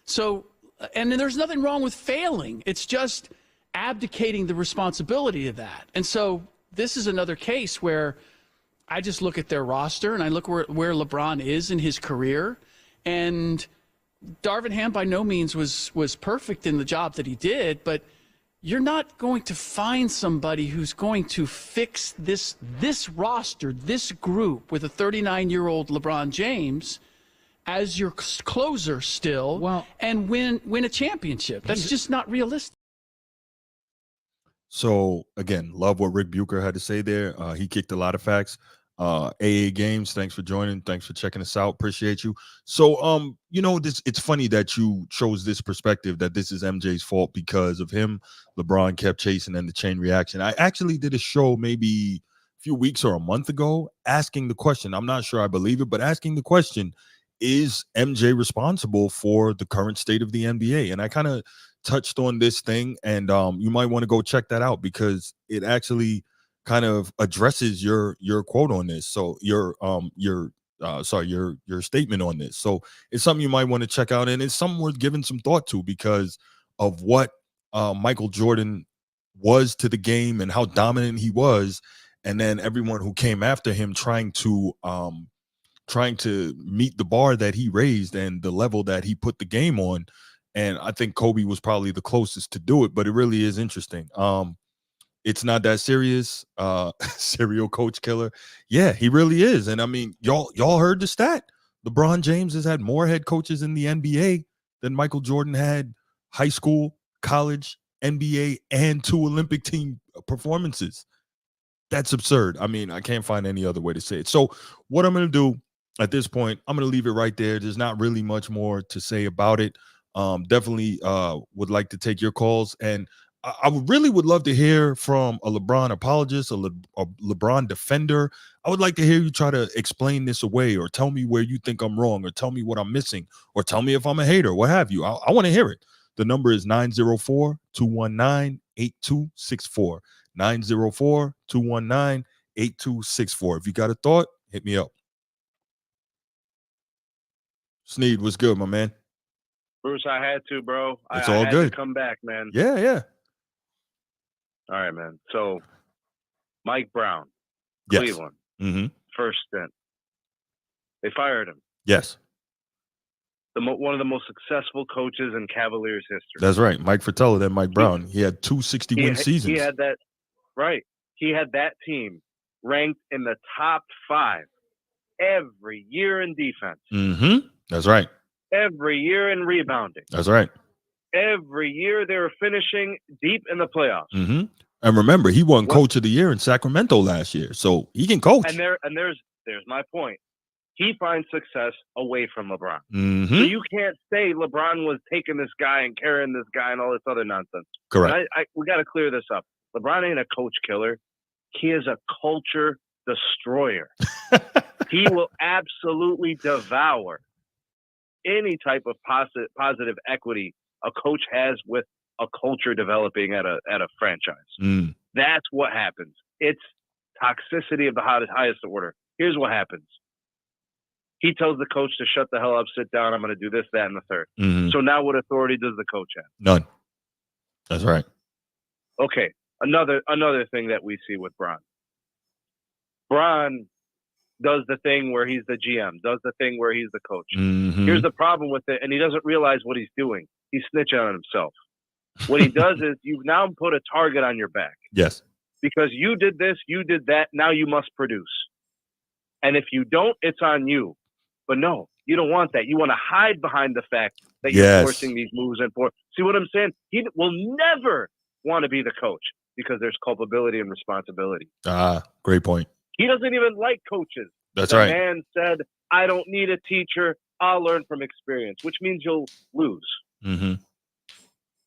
so, and then there's nothing wrong with failing. It's just abdicating the responsibility of that. And so this is another case where I just look at their roster and I look where LeBron is in his career, and Darvin Ham by no means was perfect in the job that he did, but you're not going to find somebody who's going to fix this roster, this group with a 39-year-old LeBron James as your closer still, and win a championship. That's just not realistic. So again, love what Rick Bucher had to say there. He kicked a lot of facts. AA Games, thanks for joining. Thanks for checking us out. Appreciate you. So, it's funny that you chose this perspective that this is MJ's fault because of him. LeBron kept chasing and the chain reaction. I actually did a show maybe a few weeks or a month ago asking the question. I'm not sure I believe it, but asking the question, is MJ responsible for the current state of the NBA? And I kind of touched on this thing, and you might want to go check that out because it actually kind of addresses your quote on this. So your statement on this. So it's something you might want to check out, and it's something worth giving some thought to because of what Michael Jordan was to the game and how dominant he was, and then everyone who came after him trying to meet the bar that he raised and the level that he put the game on. And I think Kobe was probably the closest to do it, but it really is interesting. It's not that serious. Serial coach killer. Yeah, he really is. And I mean, y'all heard the stat. LeBron James has had more head coaches in the NBA than Michael Jordan had high school, college, NBA, and 2 Olympic team performances. That's absurd. I mean, I can't find any other way to say it. So what I'm going to do at this point, I'm going to leave it right there. There's not really much more to say about it. Definitely would like to take your calls, and I would love to hear from a LeBron apologist, a LeBron defender. I would like to hear you try to explain this away, or tell me where you think I'm wrong, or tell me what I'm missing, or tell me if I'm a hater, what have you. I want to hear it. The number is 904-219-8264. 904-219-8264. If you got a thought, hit me up. Sneed, what's good, my man? Bruce, I had to, bro. It's I all had good. to come back, man. Yeah. All right, man. So, Mike Brown, Yes. Cleveland, Mm-hmm. first stint. They fired him. Yes. one of the most successful coaches in Cavaliers history. That's right. Mike Fratello, then Mike Brown. He had 2 60-win seasons. He had that, right. He had that team ranked in the top 5 every year in defense. Mm-hmm. That's right. Every year in rebounding. That's right. Every year they were finishing deep in the playoffs. Mm-hmm. And remember, he won Coach of the Year in Sacramento last year, so he can coach. And there's my point. He finds success away from LeBron. Mm-hmm. So you can't say LeBron was taking this guy and carrying this guy and all this other nonsense. Correct. We got to clear this up. LeBron ain't a coach killer. He is a culture destroyer. He will absolutely devour any type of positive equity a coach has with a culture developing at a franchise. Mm. That's what happens. It's toxicity of the highest order. Here's what happens. He tells the coach to shut the hell up, sit down, I'm going to do this, that, and the third. Mm-hmm. So now what authority does the coach have? None. That's right. Okay, another thing that we see with Bron. Bron does the thing where he's the GM, does the thing where he's the coach. Mm-hmm. Here's the problem with it, and he doesn't realize what he's doing. He's snitching on himself. What he does is you've now put a target on your back. Yes. Because you did this, you did that, now you must produce. And if you don't, it's on you. But no, you don't want that. You want to hide behind the fact that you're forcing these moves and see what I'm saying? He will never want to be the coach because there's culpability and responsibility. Great point. He doesn't even like coaches. That's the right. Man said, I don't need a teacher. I'll learn from experience, which means you'll lose. Mm-hmm.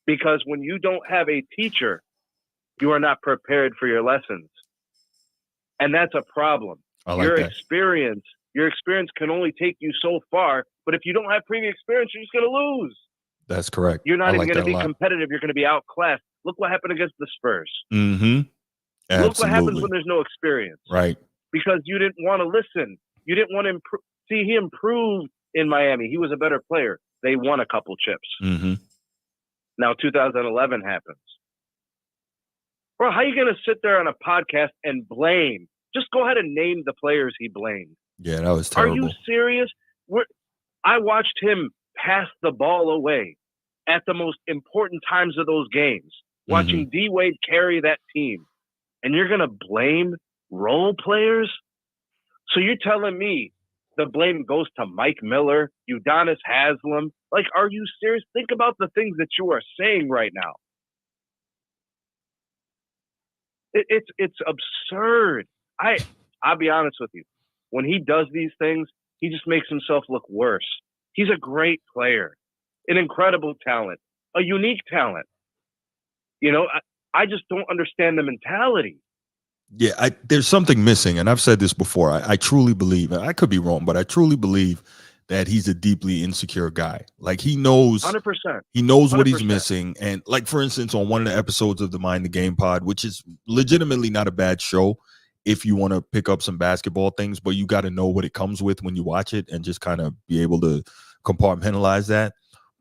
Because when you don't have a teacher, you are not prepared for your lessons. And that's a problem. Your experience can only take you so far, but if you don't have previous experience, you're just going to lose. That's correct. You're not even going to be competitive. You're going to be outclassed. Look what happened against the Spurs. Mm-hmm. Absolutely. Look what happens when there's no experience. Right. Because you didn't want to listen. You didn't want to improve. See, he improved in Miami. He was a better player. They won a couple chips. Mm-hmm. Now 2011 happens. Bro, how are you going to sit there on a podcast and blame? Just go ahead and name the players he blamed. Yeah, that was terrible. Are you serious? I watched him pass the ball away at the most important times of those games, watching D. Wade carry that team. And you're going to blame role players? So you're telling me the blame goes to Mike Miller, Udonis Haslem? Like, are you serious? Think about the things that you are saying right now. It's absurd. I'll be honest with you. When he does these things, he just makes himself look worse. He's a great player, an incredible talent, a unique talent. You know, I just don't understand the mentality. Yeah, there's something missing, and I've said this before. I truly believe, and I could be wrong, but I truly believe that he's a deeply insecure guy. Like, he knows 100%. He knows 100%. what he's missing. And like, for instance, on one of the episodes of the Mind the Game pod, which is legitimately not a bad show if you want to pick up some basketball things, but you got to know what it comes with when you watch it and just kind of be able to compartmentalize that.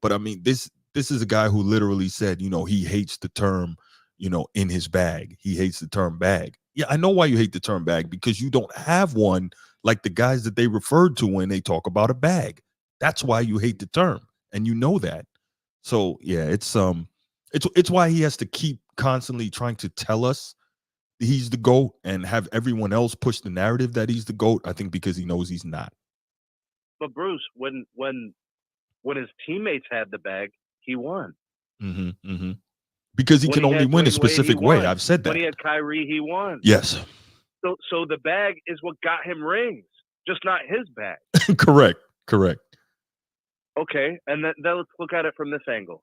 But I mean, this is a guy who literally said, you know, he hates the term, you know, in his bag. He hates the term bag. Yeah, I know why you hate the term bag, because you don't have one like the guys that they referred to when they talk about a bag. That's why you hate the term, and you know that. So yeah, it's why he has to keep constantly trying to tell us he's the GOAT and have everyone else push the narrative that he's the GOAT. I think because he knows he's not. But Bruce, when his teammates had the bag, he won. Mm-hmm, mm-hmm. Because he can only win a specific way. I've said that. When he had Kyrie, he won. Yes. So the bag is what got him rings, just not his bag. Correct. Okay, and then let's look at it from this angle.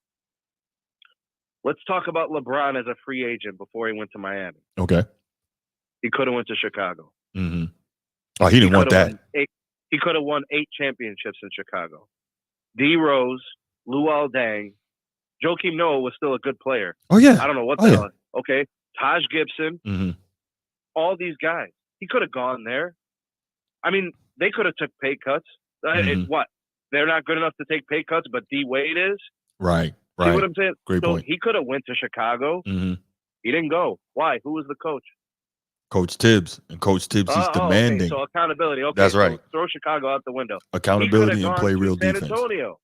Let's talk about LeBron as a free agent before he went to Miami. Okay. He could have went to Chicago. Mm-hmm. Oh, he didn't want that. He could have won 8 championships in Chicago. D. Rose, Luol Deng, Joakim Noah was still a good player. Oh, yeah. I don't know what the hell. Okay. Taj Gibson. Mm-hmm. All these guys. He could have gone there. I mean, they could have took pay cuts. It's what? They're not good enough to take pay cuts, but D. Wade is? Right. See what I'm saying? Great point. He could have went to Chicago. Mm-hmm. He didn't go. Why? Who was the coach? Coach Tibbs. And Coach Tibbs is demanding. Okay. So accountability. Okay. That's right. So throw Chicago out the window. Accountability and play real defense. San Antonio.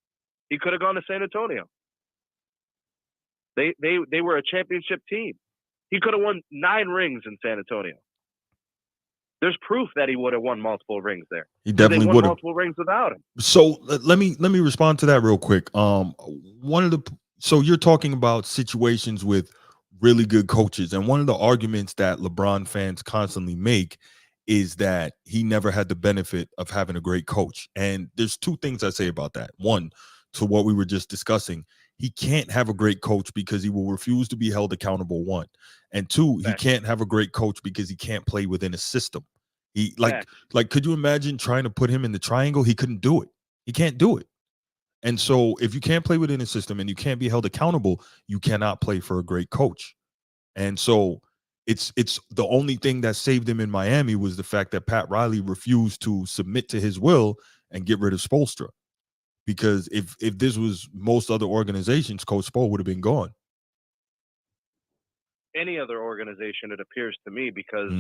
He could have gone to San Antonio. They were a championship team. He could have won 9 rings in San Antonio. There's proof that he would have won multiple rings there. He definitely would have. Multiple rings without him. So let me respond to that real quick. So you're talking about situations with really good coaches, and one of the arguments that LeBron fans constantly make is that he never had the benefit of having a great coach. And there's 2 things I say about that. One, to what we were just discussing, he can't have a great coach because he will refuse to be held accountable. 1, and 2, he can't have a great coach because he can't play within a system. He like could you imagine trying to put him in the triangle? He couldn't do it. He can't do it. And so if you can't play within a system and you can't be held accountable, you cannot play for a great coach. And so it's the only thing that saved him in Miami was the fact that Pat Riley refused to submit to his will and get rid of Spoelstra. Because if this was most other organizations, Coach Spo would have been gone. Any other organization, it appears to me, because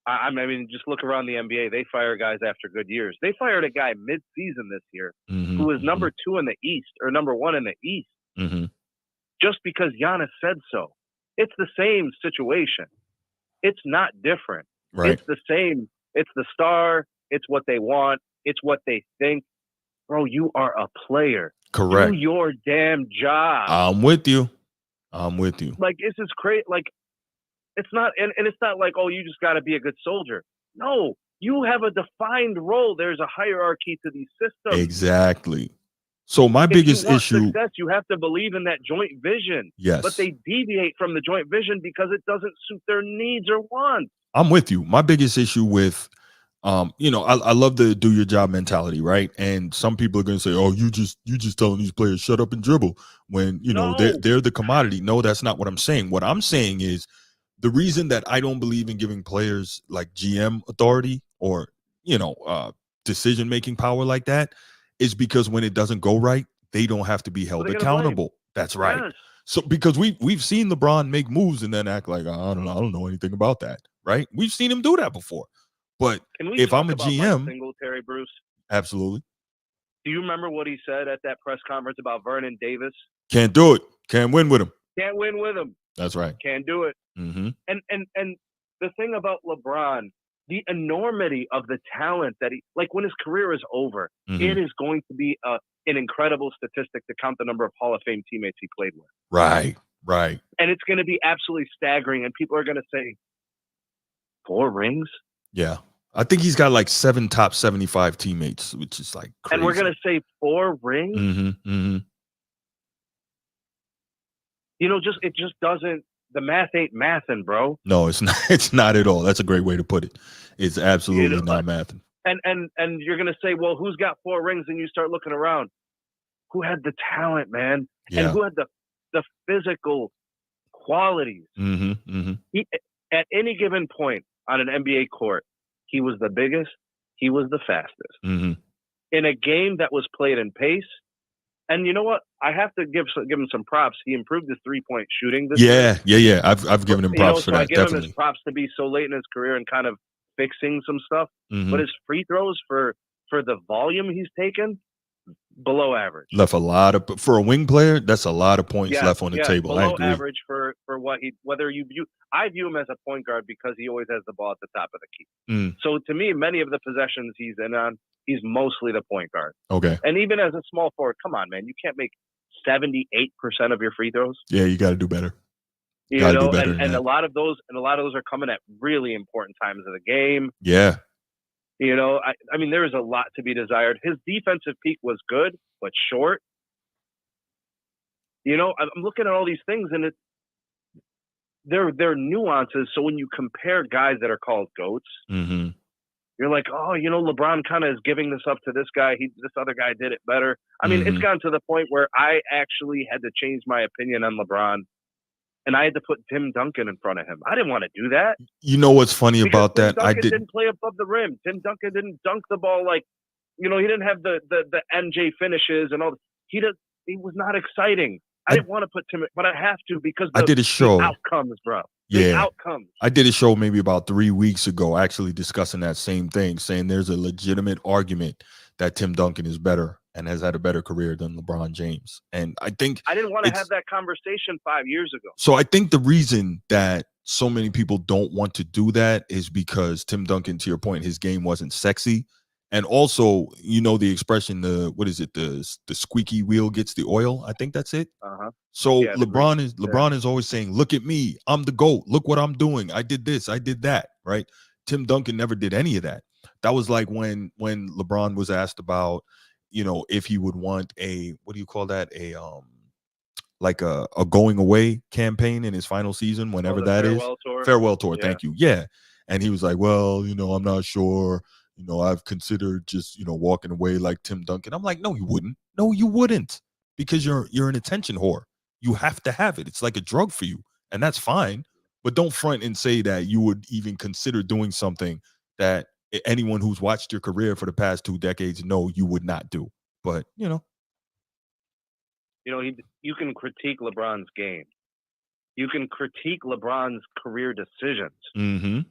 I mean, just look around the NBA. They fire guys after good years. They fired a guy mid-season this year who was number 2 in the East, or number 1 in the East, just because Giannis said so. It's the same situation. It's not different. Right. It's the same. It's the star. It's what they want. It's what they think. Bro, you are a player. Correct. Do your damn job. I'm with you. Like, this is crazy. Like, it's not, and it's not like, oh, you just got to be a good soldier. No, you have a defined role. There's a hierarchy to these systems. Exactly. So my biggest issue, success, you have to believe in that joint vision. Yes. But they deviate from the joint vision because it doesn't suit their needs or wants. I'm with you. My biggest issue with, I love the do your job mentality, right? And some people are going to say, oh, you just telling these players shut up and dribble when, they're the commodity. No, that's not what I'm saying. What I'm saying is the reason that I don't believe in giving players like GM authority or, decision-making power like that is because when it doesn't go right, they don't have to be held accountable. That's right. Yes. So because we've seen LeBron make moves and then act like, I don't know anything about that, right? We've seen him do that before. But if I'm a GM, Singletary, Bruce, absolutely. Do you remember what he said at that press conference about Vernon Davis? Can't do it. Can't win with him. Can't win with him. That's right. Can't do it. And the thing about LeBron, the enormity of the talent that he, like, when his career is over, it is going to be an incredible statistic to count the number of Hall of Fame teammates he played with. Right. And it's going to be absolutely staggering. And people are going to say, 4 rings? Yeah. I think he's got like 7 top 75 teammates, which is like crazy. And we're going to say 4 rings? It just doesn't, the math ain't mathing, bro. No, it's not. It's not at all. That's a great way to put it. It's absolutely not mathing. And you're going to say, well, who's got 4 rings? And you start looking around. Who had the talent, man? Yeah. And who had the physical qualities? He, at any given point on an NBA court, he was the biggest. He was the fastest. In a game that was played in pace. And you know what? I have to give him some props. He improved his 3-point shooting this year. Yeah. I've given him props for that. I give him his props to be so late in his career and kind of fixing some stuff. But his free throws for the volume he's taken, below average. Left a lot of, for a wing player, that's a lot of points left on the table. Below average for what I view him as a point guard because he always has the ball at the top of the key. So to me, many of the possessions he's in on, he's mostly the point guard. Okay. And even as a small forward, come on, man, you can't make 78% of your free throws. Yeah, you got to do better. And a lot of those are coming at really important times of the game. Yeah. I mean, there is a lot to be desired. His defensive peak was good, but short. I'm looking at all these things, and they're nuances. So when you compare guys that are called GOATs, you're like, oh, LeBron kind of is giving this up to this guy. This other guy did it better. I mean, it's gotten to the point where I actually had to change my opinion on LeBron. And I had to put Tim Duncan in front of him. I didn't want to do that. You know what's funny about that? Tim Duncan didn't play above the rim. Tim Duncan didn't dunk the ball like, he didn't have the MJ finishes and all. He was not exciting. I didn't want to put Tim, but I have to because I did a show. The outcomes, bro. The outcomes. I did a show maybe about 3 weeks ago, actually discussing that same thing, saying there's a legitimate argument that Tim Duncan is better and has had a better career than LeBron James. And I think I didn't want to have that conversation 5 years ago. So I think the reason that so many people don't want to do that is because Tim Duncan, to your point, his game wasn't sexy. And also, you know, the expression, the squeaky wheel gets the oil. I think that's it. So Yeah, LeBron is always saying, look at me, I'm the GOAT. Look what I'm doing. I did this, I did that. Right. Tim Duncan never did any of that. That was like when LeBron was asked about, you know, if he would want a, what do you call that? Like a going away campaign in his final season, whenever that is. Farewell tour. Yeah. Thank you. Yeah. And he was like, well, you know, I'm not sure. You know, I've considered just, you know, walking away like Tim Duncan. I'm like, no, you wouldn't. No, you wouldn't. Because you're an attention whore. You have to have it. It's like a drug for you. And that's fine. But don't front and say that you would even consider doing something that anyone who's watched your career for the past 2 decades know you would not do. But, you know, you can critique LeBron's game. You can critique LeBron's career decisions. Mm-hmm.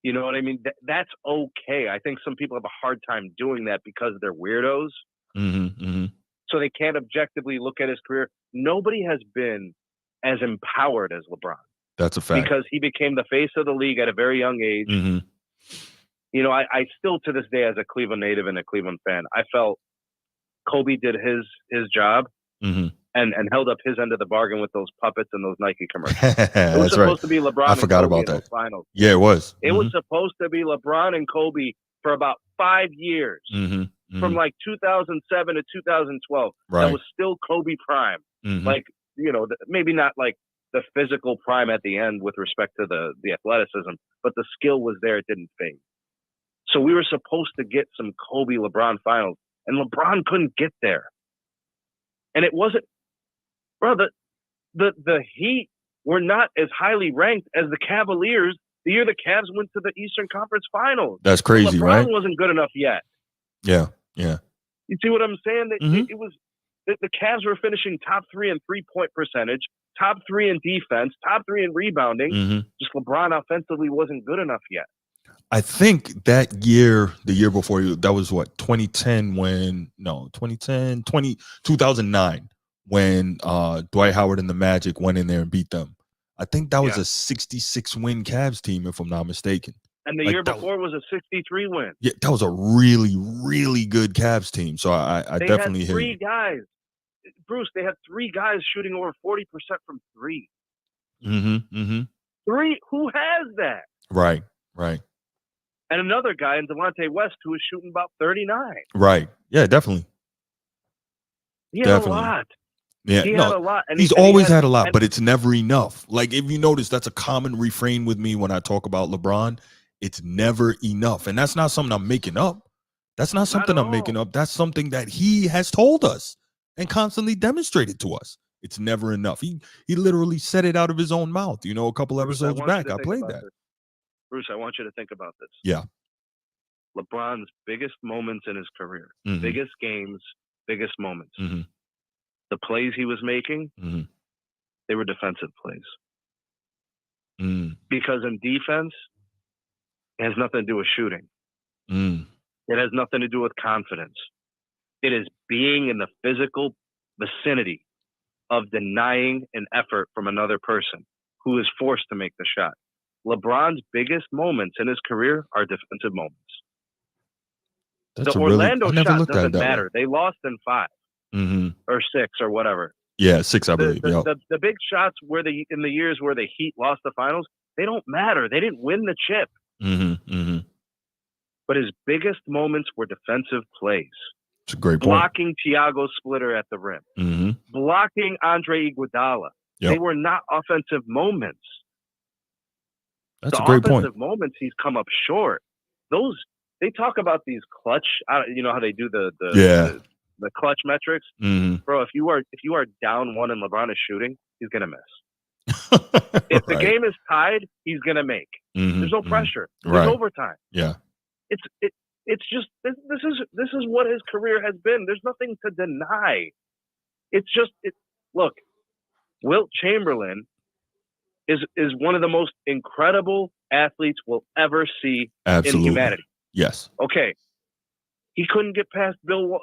You know what I mean? That's okay. I think some people have a hard time doing that because they're weirdos. Mm-hmm. Mm-hmm. So they can't objectively look at his career. Nobody has been as empowered as LeBron. That's a fact. Because he became the face of the league at a very young age. Mm-hmm. You know, I still to this day, as a Cleveland native and a Cleveland fan, I felt Kobe did his job. Mm-hmm. And held up his end of the bargain with those puppets and those Nike commercials. It was That's supposed to be LeBron. I forgot about that. Finals. Yeah, it was. It was supposed to be LeBron and Kobe for about 5 years, from like 2007 to 2012. Right. That was still Kobe prime. Like, you know, maybe not like the physical prime at the end with respect to the athleticism, but the skill was there. It didn't fade. So we were supposed to get some Kobe LeBron finals, and LeBron couldn't get there. And it wasn't. Bro, the Heat were not as highly ranked as the Cavaliers the year the Cavs went to the Eastern Conference Finals. That's crazy, LeBron right? Wasn't good enough yet. Yeah. You see what I'm saying? It was the Cavs were finishing top 3 in 3-point percentage, top 3 in defense, top 3 in rebounding. Just LeBron offensively wasn't good enough yet. I think that year, the year before, that was what, 2009 when Dwight Howard and the Magic went in there and beat them. I think that was a 66-win Cavs team, if I'm not mistaken. And the year before was a 63 win. Yeah, that was a really, really good Cavs team. So I definitely hear you. They had 3 guys. Bruce, they had 3 guys shooting over 40% from 3. 3? Who has that? Right. And another guy in Delonte West who was shooting about 39. Right. Yeah, definitely. He had a lot. Yeah, he had a lot. And he's always had a lot, but it's never enough. Like, if you notice, that's a common refrain with me when I talk about LeBron. It's never enough. And that's not something I'm making up. That's not something I'm making up. That's something that he has told us and constantly demonstrated to us. It's never enough. He literally said it out of his own mouth. You know, a couple episodes back, I played that. Bruce, I want you to think about this. Yeah. LeBron's biggest moments in his career, biggest games, biggest moments. The plays he was making, they were defensive plays. Because in defense, it has nothing to do with shooting. It has nothing to do with confidence. It is being in the physical vicinity of denying an effort from another person who is forced to make the shot. LeBron's biggest moments in his career are defensive moments. The Orlando shot doesn't matter. They lost in 5 or 6 or whatever. Yeah, 6, I believe. The big shots in the years where the Heat lost the finals, they don't matter. They didn't win the chip. But his biggest moments were defensive plays. It's a great point. Blocking Thiago Splitter at the rim. Blocking Andre Iguodala. They were not offensive moments. That's a great point. The offensive moments, he's come up short. Those, they talk about these clutch, you know how they do the clutch metrics? Bro, if you are down 1 and LeBron is shooting, he's going to miss. If the game is tied, he's going to make. There's no pressure. There's overtime. Yeah. It's just this is what his career has been. There's nothing to deny. It's just look, Wilt Chamberlain is one of the most incredible athletes we'll ever see in humanity. Yes. Okay. He couldn't get past Bill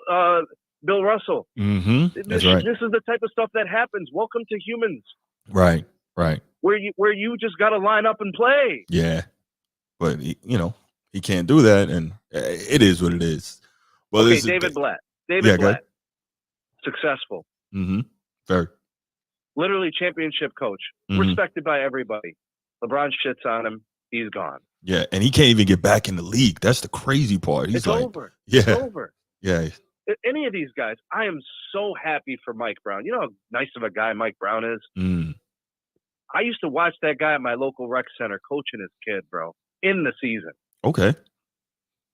Bill Russell. That's right. This is the type of stuff that happens. Welcome to humans. Right. Where you just got to line up and play. Yeah, but he can't do that, and it is what it is. Well, okay, David Blatt. Blatt, successful. Very. Literally championship coach, respected by everybody. LeBron shits on him. He's gone. Yeah, and he can't even get back in the league. That's the crazy part. It's over. Yeah, it's over. Yeah. Any of these guys, I am so happy for Mike Brown. You know how nice of a guy Mike Brown is? I used to watch that guy at my local rec center coaching his kid, bro, in the season. Okay.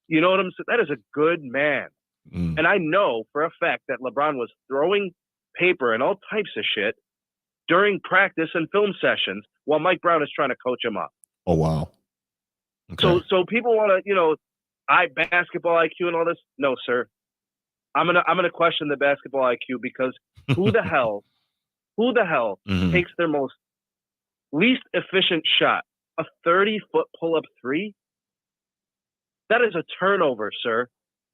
You know what I'm saying? That is a good man. And I know for a fact that LeBron was throwing paper and all types of shit during practice and film sessions while Mike Brown is trying to coach him up. Oh, wow. Okay. So people want to, basketball IQ and all this. No, sir. I'm gonna question the basketball IQ because who the hell takes their most least efficient shot, a 30-foot pull-up three? That is a turnover, sir.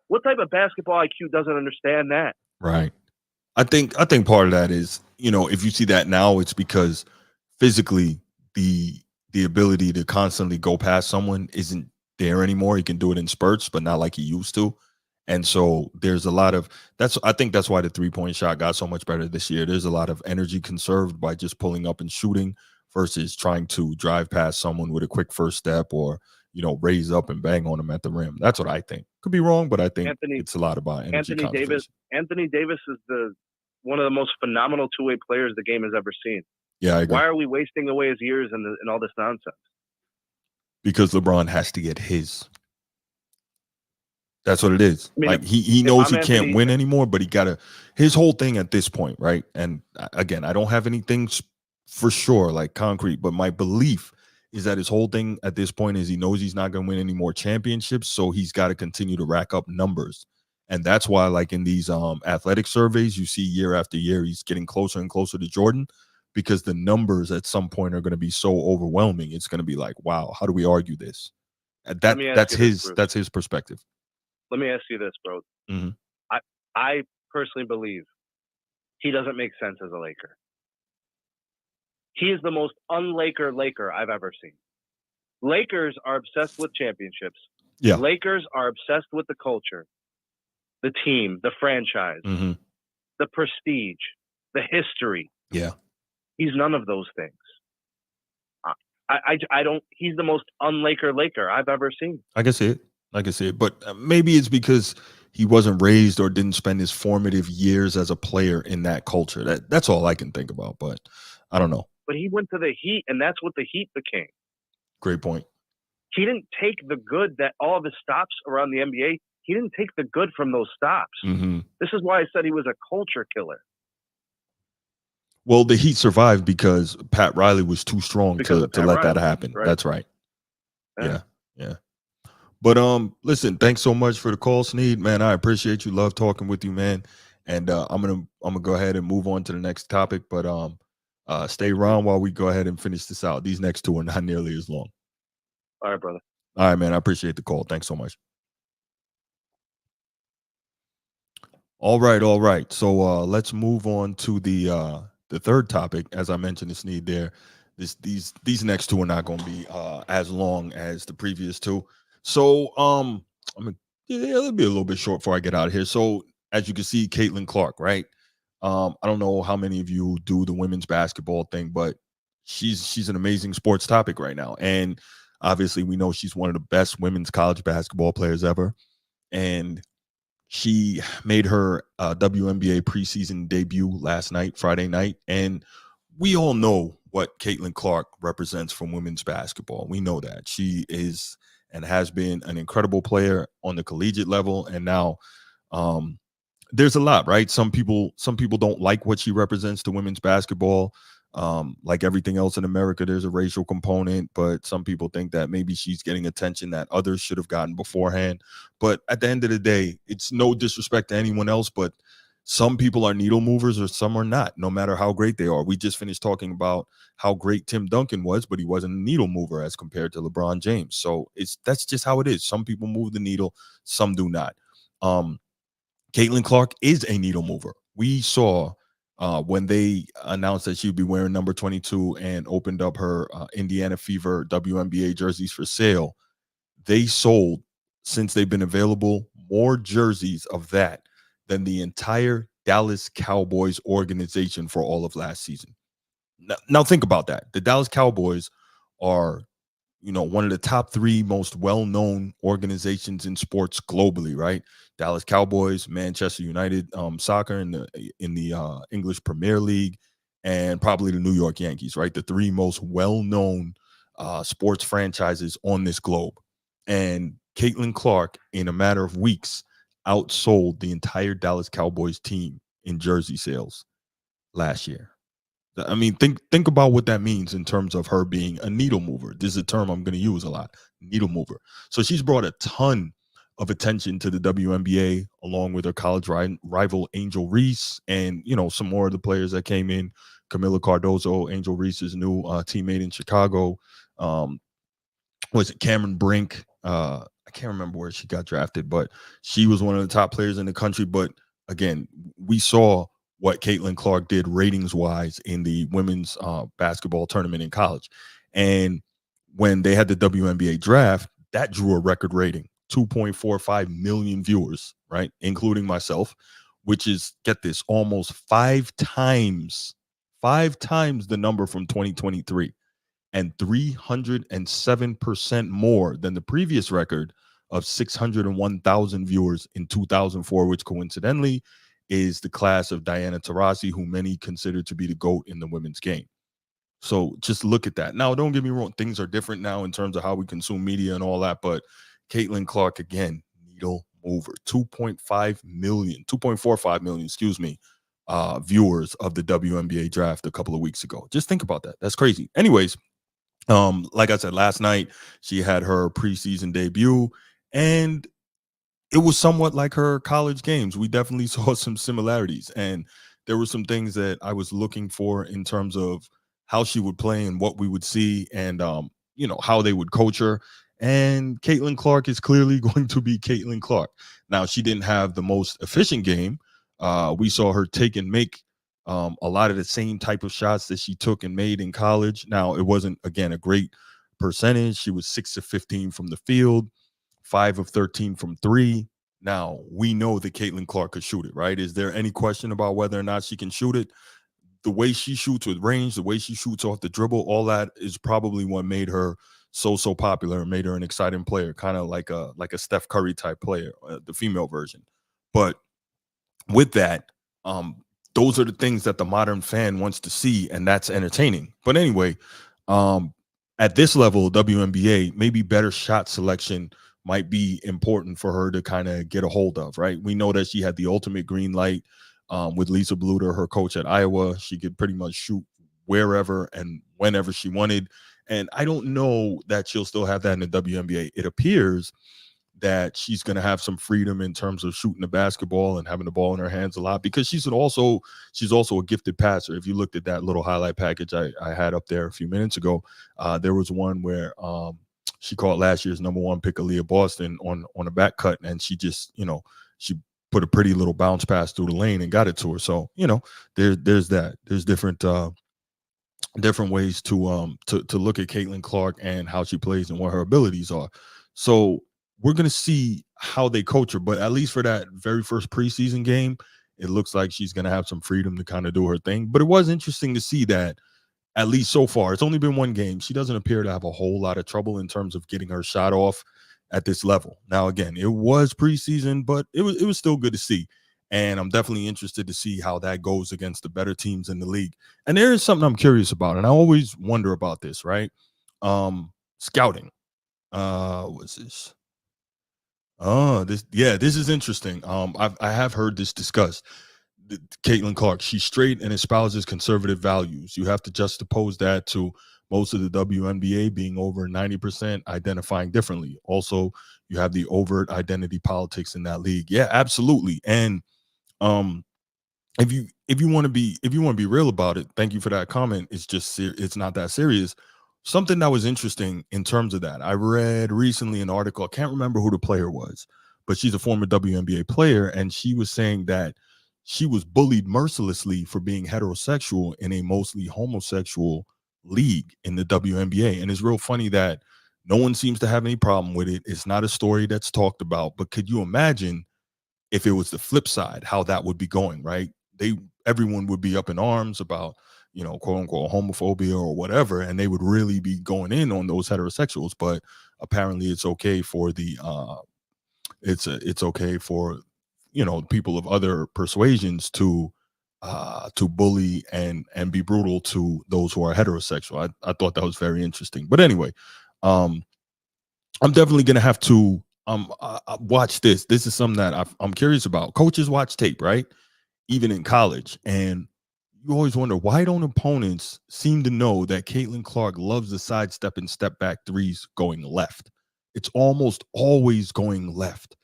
What type of basketball IQ doesn't understand that? Right. I think part of that is, if you see that now, it's because physically the ability to constantly go past someone isn't there anymore. He can do it in spurts, but not like he used to. And so there's a lot of I think that's why the 3-point shot got so much better this year. There's a lot of energy conserved by just pulling up and shooting versus trying to drive past someone with a quick first step or, raise up and bang on them at the rim. That's what I think. Could be wrong, but I think it's a lot about energy. Anthony Davis is one of the most phenomenal two-way players the game has ever seen. Yeah, I agree. Why are we wasting away his years and all this nonsense? Because LeBron has to get his. That's what it is. I mean, he knows he can't win anymore, but his whole thing at this point, right? And again, I don't have anything for sure, like concrete, but my belief is that his whole thing at this point is he knows he's not going to win any more championships, so he's got to continue to rack up numbers. And that's why, like in these athletic surveys, you see year after year, he's getting closer and closer to Jordan because the numbers at some point are going to be so overwhelming. It's going to be like, wow, how do we argue this? That's his perspective. Let me ask you this, bro. I personally believe he doesn't make sense as a Laker. He is the most un-Laker I've ever seen. Lakers are obsessed with championships. Yeah. Lakers are obsessed with the culture, the team, the franchise, the prestige, the history. Yeah. He's none of those things. I don't. He's the most un-Laker I've ever seen. I can see it, but maybe it's because he wasn't raised or didn't spend his formative years as a player in that culture. That's all I can think about, but I don't know. But he went to the Heat, and that's what the Heat became. Great point. He didn't take the good that all of his stops around the NBA. He didn't take the good from those stops. This is why I said he was a culture killer. Well, the Heat survived because Pat Riley was too strong to let that happen. Right? That's right. Yeah. But listen, thanks so much for the call, Sneed. Man, I appreciate you. Love talking with you, man. And I'm gonna go ahead and move on to the next topic. But stay around while we go ahead and finish this out. These next two are not nearly as long. All right, brother. All right, man. I appreciate the call. Thanks so much. All right. So let's move on to the third topic. As I mentioned, it's Sneed there. These next two are not going to be as long as the previous two. So it'll be a little bit short before I get out of here. So as you can see, Caitlin Clark, right? I don't know how many of you do the women's basketball thing, but she's an amazing sports topic right now. And obviously we know she's one of the best women's college basketball players ever. And she made her WNBA preseason debut last night, Friday night. And we all know what Caitlin Clark represents from women's basketball. We know that she is and has been an incredible player on the collegiate level. And now there's a lot, right? Some people don't like what she represents to women's basketball. Like everything else in America, there's a racial component, but some people think that maybe she's getting attention that others should have gotten beforehand. But at the end of the day, it's no disrespect to anyone else, but some people are needle movers or some are not, no matter how great they are. We just finished talking about how great Tim Duncan was, but he wasn't a needle mover as compared to LeBron James. So that's just how it is. Some people move the needle, some do not. Caitlin Clark is a needle mover. We saw when they announced that she'd be wearing number 22 and opened up her Indiana Fever WNBA jerseys for sale. They sold, since they've been available, more jerseys of that than the entire Dallas Cowboys organization for all of last season. Now think about that. The Dallas Cowboys are, one of the top 3 most well-known organizations in sports globally, right? Dallas Cowboys, Manchester United soccer in the English Premier League, and probably the New York Yankees, right? The 3 most well-known sports franchises on this globe. And Caitlin Clark, in a matter of weeks, outsold the entire Dallas Cowboys team in jersey sales last year. I mean, think about what that means in terms of her being a needle mover. This is a term I'm going to use a lot, needle mover. So she's brought a ton of attention to the WNBA, along with her college rival Angel Reese, and some more of the players that came in. Camila Cardozo, Angel Reese's new teammate in Chicago. Was it Cameron Brink? I can't remember where she got drafted, but she was one of the top players in the country. But again, we saw what Caitlin Clark did ratings wise in the women's basketball tournament in college. And when they had the WNBA draft, that drew a record rating, 2.45 million viewers, right? Including myself, which is, get this, almost 5 times the number from 2023 and 307% more than the previous record of 601,000 viewers in 2004, which coincidentally is the class of Diana Taurasi, who many consider to be the GOAT in the women's game. So just look at that. Now, don't get me wrong. Things are different now in terms of how we consume media and all that. But Caitlin Clark, again, needle mover, 2.45 million, viewers of the WNBA draft a couple of weeks ago. Just think about that. That's crazy. Anyways, like I said, last night she had her preseason debut, and it was somewhat like her college games. We definitely saw some similarities, and there were some things that I was looking for in terms of how she would play and what we would see, and how they would coach her. And Caitlin Clark is clearly going to be Caitlin Clark. Now, she didn't have the most efficient game. We saw her take and make a lot of the same type of shots that she took and made in college. Now, it wasn't, again, a great percentage. She was 6 of 15 from the field, 5 of 13 from 3. Now, we know that Caitlin Clark could shoot it, right? Is there any question about whether or not she can shoot it? The way she shoots with range, the way she shoots off the dribble, all that is probably what made her so popular and made her an exciting player, kind of like a Steph Curry type player, the female version. But with that, those are the things that the modern fan wants to see, and that's entertaining. But anyway, at this level, WNBA, maybe better shot selection might be important for her to kind of get a hold of, right? We know that she had the ultimate green light with Lisa Bluter, her coach at Iowa. She could pretty much shoot wherever and whenever she wanted. And I don't know that she'll still have that in the WNBA. It appears that she's going to have some freedom in terms of shooting the basketball and having the ball in her hands a lot, because she's also a gifted passer. If you looked at that little highlight package I had up there a few minutes ago, there was one where she caught last year's number 1 pick, Aaliyah Boston, on a back cut, and she just, she put a pretty little bounce pass through the lane and got it to her. So, there's that. There's different ways to look at Caitlin Clark and how she plays and what her abilities are. So we're going to see how they coach her, but at least for that very first preseason game, it looks like she's going to have some freedom to kind of do her thing. But it was interesting to see that, at least so far, it's only been one game, she doesn't appear to have a whole lot of trouble in terms of getting her shot off at this level. Now, again, it was preseason, but it was still good to see. And I'm definitely interested to see how that goes against the better teams in the league. And there is something I'm curious about, and I always wonder about this, right? Scouting. What's this? This is interesting. I have heard this discussed. Caitlin Clark, she's straight and espouses conservative values. You have to juxtapose that to most of the WNBA being over 90% identifying differently. Also, you have the overt identity politics in that league. Yeah, absolutely. And if you want to be real about it, thank you for that comment. It's not that serious. Something that was interesting in terms of that, I read recently an article. I can't remember who the player was, but she's a former WNBA player, and she was saying that she was bullied mercilessly for being heterosexual in a mostly homosexual league in the WNBA. And it's real funny that no one seems to have any problem with it. It's not a story that's talked about, but could you imagine if it was the flip side, how that would be going, right? Everyone would be up in arms about, quote unquote homophobia or whatever, and they would really be going in on those heterosexuals. But apparently it's okay for the it's okay for people of other persuasions to bully and be brutal to those who are heterosexual. I thought that was very interesting. But anyway, I'm definitely gonna have to watch this. This is something that I'm curious about. Coaches watch tape, right? Even in college, and you always wonder, why don't opponents seem to know that Caitlin Clark loves the sidestep and step back threes going left? It's almost always going left.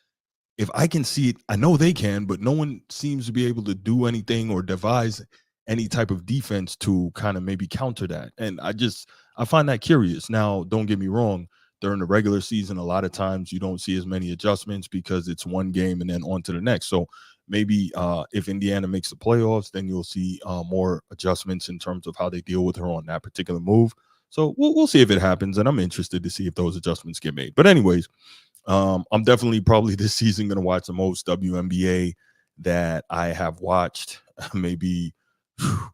If I can see it, I know they can, but no one seems to be able to do anything or devise any type of defense to kind of maybe counter that. And I find that curious. Now, don't get me wrong, during the regular season, a lot of times you don't see as many adjustments because it's one game and then on to the next. So maybe if Indiana makes the playoffs, then you'll see more adjustments in terms of how they deal with her on that particular move. So we'll see if it happens, and I'm interested to see if those adjustments get made. But anyways, I'm definitely probably this season going to watch the most WNBA that I have watched maybe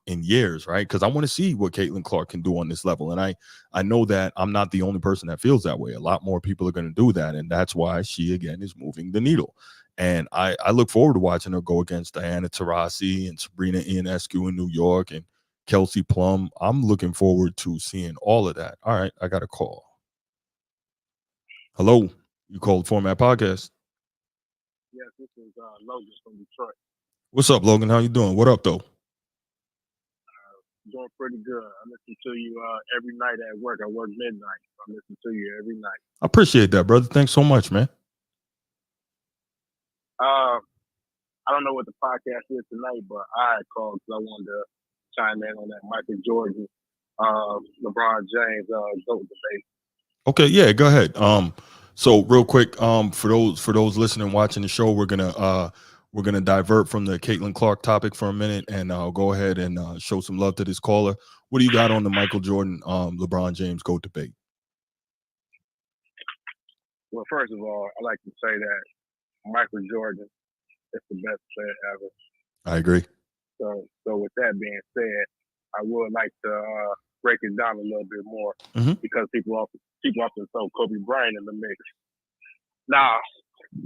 in years, right? Because I want to see what Caitlin Clark can do on this level. And I know that I'm not the only person that feels that way. A lot more people are going to do that. And that's why she, again, is moving the needle. And I look forward to watching her go against Diana Taurasi and Sabrina Ionescu in New York and Kelsey Plum. I'm looking forward to seeing all of that. All right, I got a call. Hello. You called Format Podcast. Yes, this is Logan from Detroit. What's up, Logan? How you doing? What up, though? Doing pretty good. I listen to you every night at work. I work midnight. So I listen to you every night. I appreciate that, brother. Thanks so much, man. I don't know what the podcast is tonight, but I called because I wanted to chime in on that Michael Jordan, LeBron James GOAT debate. Okay, yeah, go ahead. So real quick, for those listening, watching the show, we're gonna divert from the Caitlin Clark topic for a minute, and I'll go ahead and show some love to this caller. What do you got on the Michael Jordan, LeBron James GOAT debate? Well, first of all, I like to say that Michael Jordan is the best player ever. I agree. So with that being said, I would like to break it down a little bit more because people often throw Kobe Bryant in the mix. Now,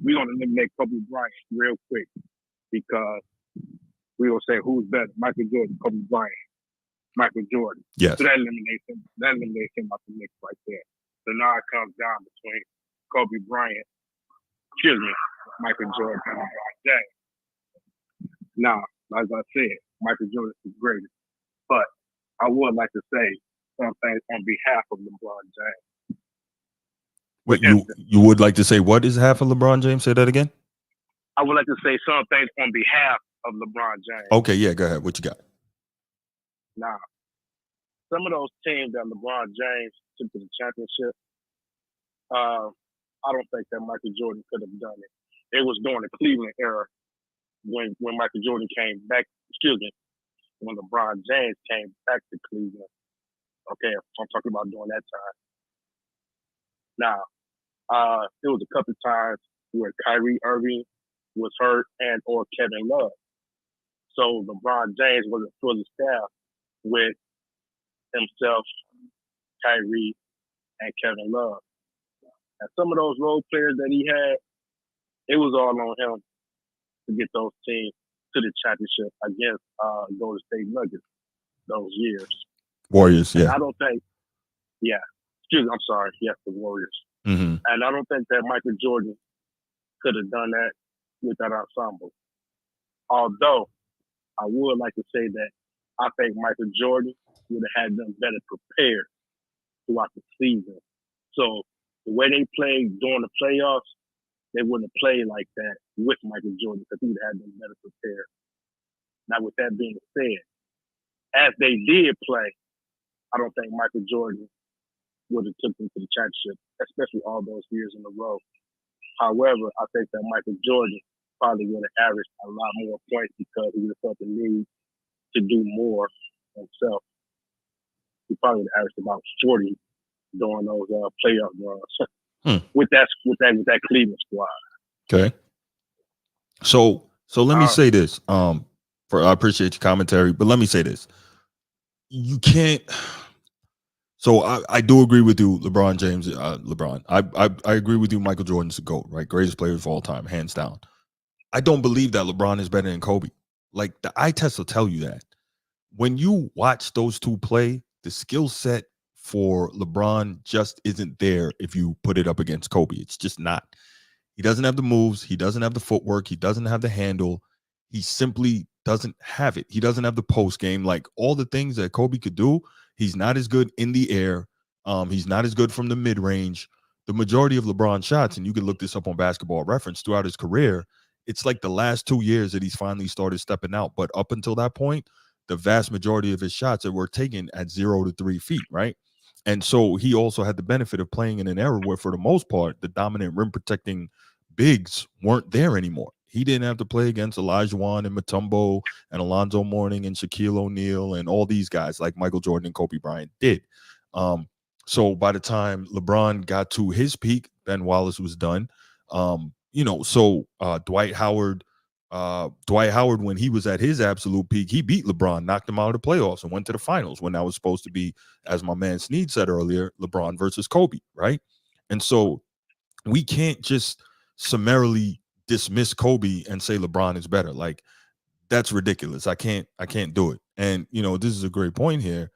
we're going to eliminate Kobe Bryant real quick because we're going to say who's better, Michael Jordan, Kobe Bryant, Michael Jordan. Yes. So that eliminates him out the mix right there. So now it comes down between Kobe Bryant, Michael Jordan, and LeBron James. Now, as I said, Michael Jordan is the greatest. But I would like to say something on behalf of LeBron James. Wait, you would like to say what is half of LeBron James? Say that again. I would like to say some things on behalf of LeBron James. Okay, yeah, go ahead. What you got? Now, some of those teams that LeBron James took to the championship, I don't think that Michael Jordan could have done it. It was during the Cleveland era when Michael Jordan came back. When LeBron James came back to Cleveland. Okay, I'm talking about during that time. Now, there was a couple of times where Kyrie Irving was hurt and or Kevin Love. So LeBron James wasn't fully staffed with himself, Kyrie, and Kevin Love. And some of those role players that he had, it was all on him to get those teams to the championship against Golden State Nuggets those years. Warriors, yeah. And I don't think, I'm sorry, yes, the Warriors. Mm-hmm. And I don't think that Michael Jordan could have done that with that ensemble. Although, I would like to say that I think Michael Jordan would have had them better prepared throughout the season. So, the way they played during the playoffs, they wouldn't have played like that with Michael Jordan because he would have had them better prepared. Now, with that being said, as they did play, I don't think Michael Jordan would have took them to the championship, especially all those years in a row. However, I think that Michael Jordan probably would have averaged a lot more points because he would have felt the need to do more himself. He probably would have averaged about 40 during those playoff runs with that Cleveland squad. Okay. So let me say this. I appreciate your commentary, but let me say this. You can't. So I do agree with you, LeBron James. I agree with you. Michael Jordan's the GOAT, right? Greatest player of all time, hands down. I don't believe that LeBron is better than Kobe. Like the eye test will tell you that. When you watch those two play, the skill set for LeBron just isn't there if you put it up against Kobe. It's just not. He doesn't have the moves. He doesn't have the footwork. He doesn't have the handle. He simply doesn't have it. He doesn't have the post game. Like all the things that Kobe could do, he's not as good in the air. He's not as good from the mid range. The majority of LeBron's shots, and you can look this up on Basketball Reference, throughout his career, it's like the last 2 years that he's finally started stepping out. But up until that point, the vast majority of his shots that were taken at 0 to 3 feet, right? And so he also had the benefit of playing in an era where, for the most part, the dominant rim protecting bigs weren't there anymore. He didn't have to play against Olajuwon and Mutombo and Alonzo Mourning and Shaquille O'Neal and all these guys like Michael Jordan and Kobe Bryant did. So by the time LeBron got to his peak, Ben Wallace was done. Dwight Howard, when he was at his absolute peak, he beat LeBron, knocked him out of the playoffs, and went to the finals when that was supposed to be, as my man Sneed said earlier, LeBron versus Kobe, right? And so we can't just summarily dismiss Kobe and say LeBron is better. Like that's ridiculous. I can't do it. And this is a great point here.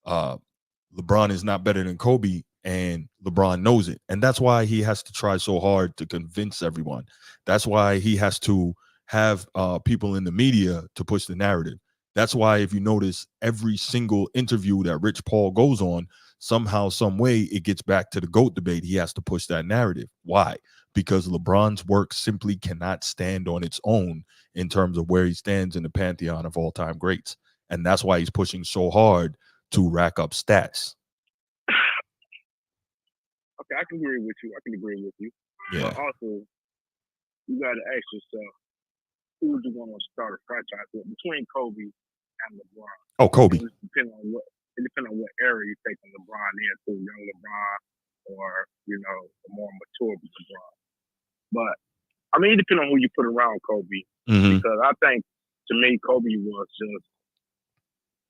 LeBron is not better than Kobe, and LeBron knows it. And that's why he has to try so hard to convince everyone. That's why he has to have people in the media to push the narrative. That's why, if you notice, every single interview that Rich Paul goes on, somehow, some way, it gets back to the GOAT debate. He has to push that narrative. Why? Because LeBron's work simply cannot stand on its own in terms of where he stands in the pantheon of all-time greats. And that's why he's pushing so hard to rack up stats. Okay, I can agree with you. Yeah. But also, you got to ask yourself, who would you want to start a franchise with between Kobe and LeBron? Oh, Kobe. It depends on what era you take LeBron into, young LeBron or, a more mature LeBron. But, it depends on who you put around Kobe. Mm-hmm. Because I think, to me, Kobe was just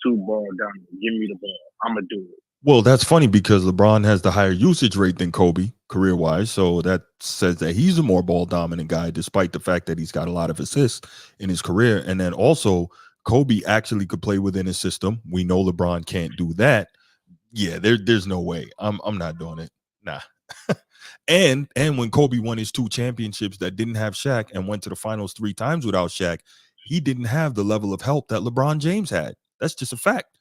too ball down. Give me the ball. I'm going to do it. Well, that's funny because LeBron has the higher usage rate than Kobe career-wise, so that says that he's a more ball-dominant guy, despite the fact that he's got a lot of assists in his career. And then also, Kobe actually could play within his system. We know LeBron can't do that. Yeah, there's no way. I'm not doing it. Nah. and when Kobe won his 2 championships that didn't have Shaq and went to the finals 3 times without Shaq, he didn't have the level of help that LeBron James had. That's just a fact.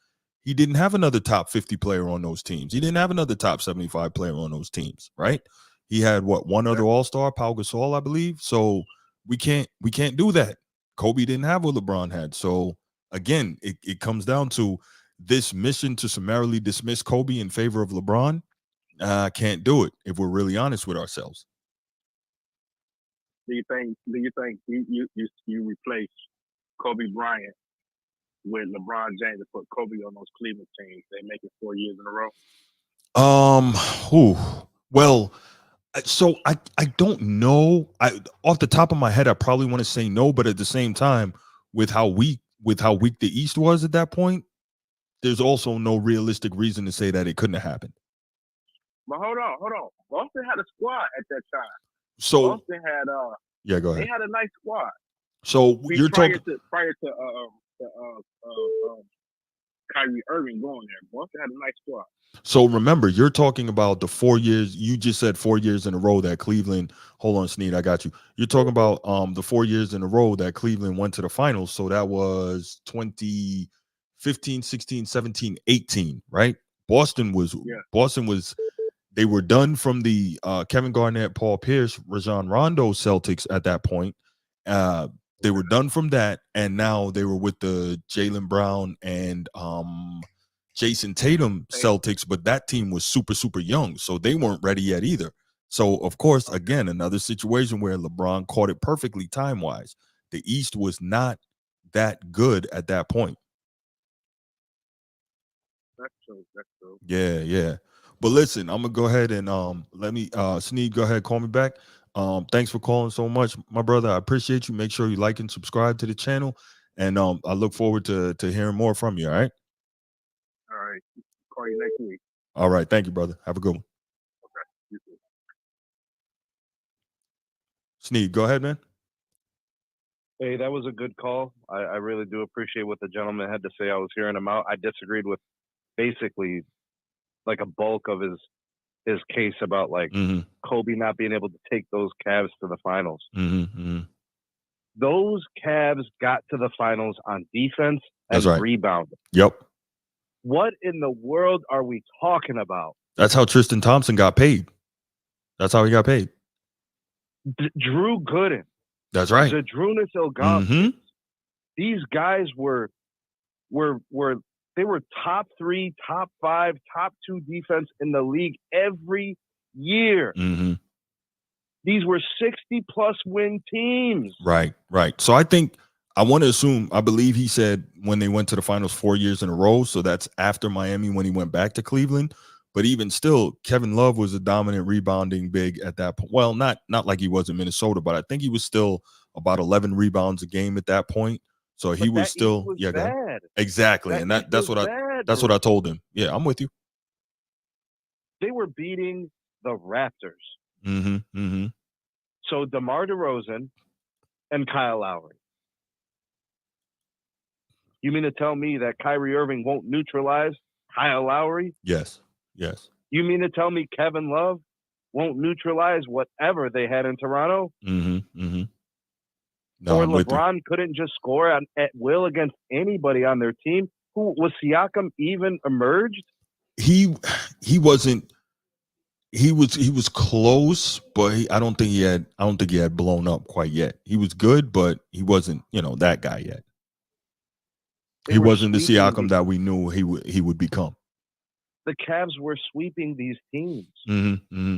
He didn't have another top 50 player on those teams. He didn't have another top 75 player on those teams, right? He had one other All-Star, Pau Gasol, I believe. So we can't do that. Kobe didn't have what LeBron had. So again, it comes down to this mission to summarily dismiss Kobe in favor of LeBron. Can't do it if we're really honest with ourselves. Do you think you replace Kobe Bryant with LeBron James to put Kobe on those Cleveland teams? They make it 4 years in a row. Well, so I don't know. Off the top of my head, I probably want to say no, but at the same time, with how weak the East was at that point, there's also no realistic reason to say that it couldn't have happened. But hold on. Boston had a squad at that time. So Boston had yeah, go ahead. They had a nice squad. So you're talking prior to Kyrie Irving going there. Boston had a nice squad. So remember, you're talking about the 4 years. You just said 4 years in a row that Cleveland. Hold on, Sneed, I got you. You're talking about the 4 years in a row that Cleveland went to the finals. So that was 2015, 16, 17, 18, right? Boston was. They were done from the Kevin Garnett, Paul Pierce, Rajon Rondo Celtics at that point. They were done from that, and now they were with the Jaylen Brown and Jason Tatum Celtics, but that team was super, super young, so they weren't ready yet either. So, of course, again, another situation where LeBron caught it perfectly time-wise. The East was not that good at that point. That's true. That's true. Yeah, yeah. But listen, I'm gonna go ahead and let me Sneed, go ahead, call me back. Thanks for calling so much, my brother. I appreciate you. Make sure you like and subscribe to the channel. And I look forward to hearing more from you. All right. All right. Call you next week. All right. Thank you, brother. Have a good one. Okay. You too. Sneed, go ahead, man. Hey, that was a good call. I really do appreciate what the gentleman had to say. I was hearing him out. I disagreed with basically like a bulk of his case about like Kobe not being able to take those Cavs to the finals. Those Cavs got to the finals on defense and That's right. rebounding. Yep. What in the world are we talking about? That's how Tristan Thompson got paid. That's how he got paid. Drew Gooden. That's right. Zadrunas Ilgauskas. These guys were top 3, top 5, top 2 defense in the league every year. These were 60+ win teams. Right, right. So I believe he said when they went to the finals 4 years in a row. So that's after Miami when he went back to Cleveland. But even still, Kevin Love was a dominant rebounding big at that point. Well, not like he was in Minnesota, but I think he was still about 11 rebounds a game at that point. So he was still bad. Exactly. And that's what I told him. Yeah, I'm with you. They were beating the Raptors. So DeMar DeRozan and Kyle Lowry. You mean to tell me that Kyrie Irving won't neutralize Kyle Lowry? Yes. Yes. You mean to tell me Kevin Love won't neutralize whatever they had in Toronto? No, or LeBron couldn't just score at will against anybody on their team? Who was Siakam even emerged? He wasn't. He was close, but I don't think he had blown up quite yet. He was good, but he wasn't, that guy yet. He wasn't the Siakam that we knew he would become. The Cavs were sweeping these teams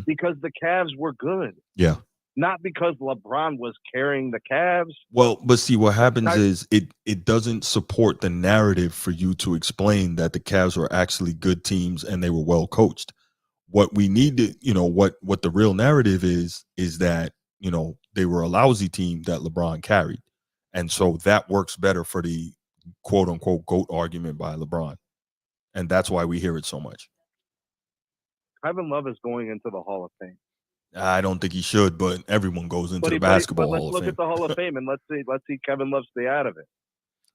because the Cavs were good. Yeah. Not because LeBron was carrying the Cavs. Well, but see, what happens is it doesn't support the narrative for you to explain that the Cavs were actually good teams and they were well coached. What we need to, what the real narrative is that, they were a lousy team that LeBron carried. And so that works better for the quote unquote GOAT argument by LeBron. And that's why we hear it so much. Kevin Love is going into the Hall of Fame. I don't think he should, but everyone goes into the basketball Hall of Fame. Let's look at the Hall of Fame and let's see Kevin Love stay out of it.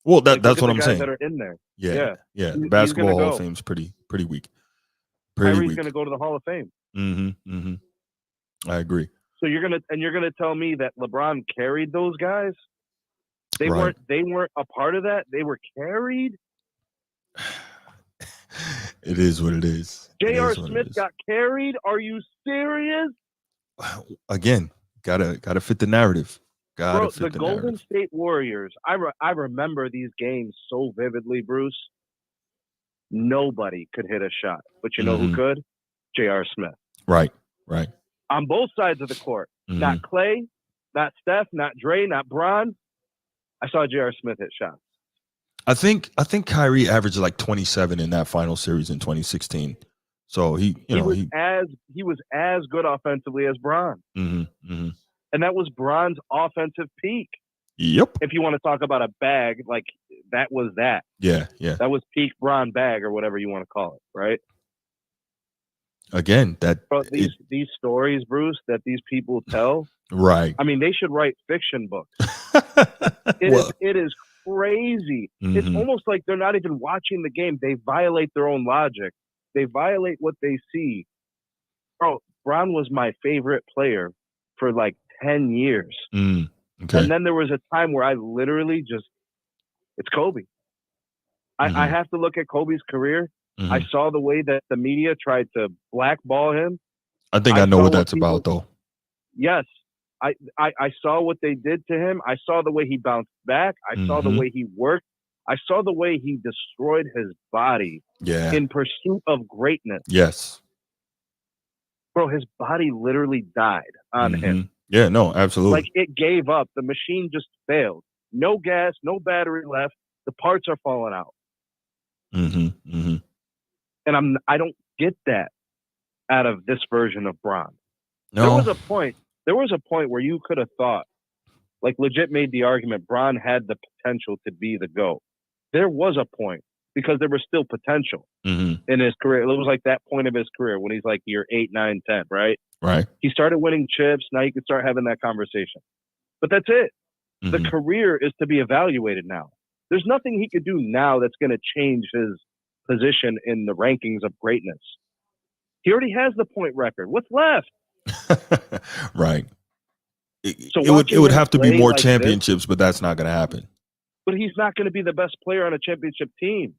Well, that's what I'm saying. That are in there. Yeah. The basketball Hall of Fame is pretty weak. Kyrie's going to go to the Hall of Fame. I agree. So you're gonna tell me that LeBron carried those guys? They weren't a part of that. They were carried. It is what it is. J.R. Smith got carried. Are you serious? Again, gotta fit the narrative. The Golden State Warriors. I remember these games so vividly, Bruce. Nobody could hit a shot, but you know who could? J.R. Smith. Right. On both sides of the court. Not Clay, not Steph, not Dre, not Bron. I saw J.R. Smith hit shots. I think Kyrie averaged like 27 in that final series in 2016. So he was as good offensively as Bron. And that was Bron's offensive peak. Yep. If you want to talk about a bag, like that was that. Yeah. That was peak Bron bag or whatever you want to call it, right? Again, these stories, Bruce, that these people tell. Right. I mean, they should write fiction books. It is crazy. It's almost like they're not even watching the game. They violate their own logic. They violate what they see. Bro, Bron was my favorite player for like 10 years. Okay. And then there was a time where I literally it's Kobe. I have to look at Kobe's career. I saw the way that the media tried to blackball him. I think I know what that's about, though. Yes. I saw what they did to him. I saw the way he bounced back. I saw the way he worked. I saw the way he destroyed his body in pursuit of greatness. Yes. Bro, his body literally died on him. Yeah, no, absolutely. Like, it gave up. The machine just failed. No gas, no battery left. The parts are falling out. And I don't get that out of this version of Braun. No. There was a point where you could have thought, like, legit made the argument Braun had the potential to be the GOAT. There was a point because there was still potential in his career. It was like that point of his career when he's like year 8, 9, 10, right? Right. He started winning chips. Now you can start having that conversation. But that's it. The career is to be evaluated now. There's nothing he could do now that's going to change his position in the rankings of greatness. He already has the point record. What's left? Right. So it would have to be more like championships, but that's not going to happen. But he's not going to be the best player on a championship team.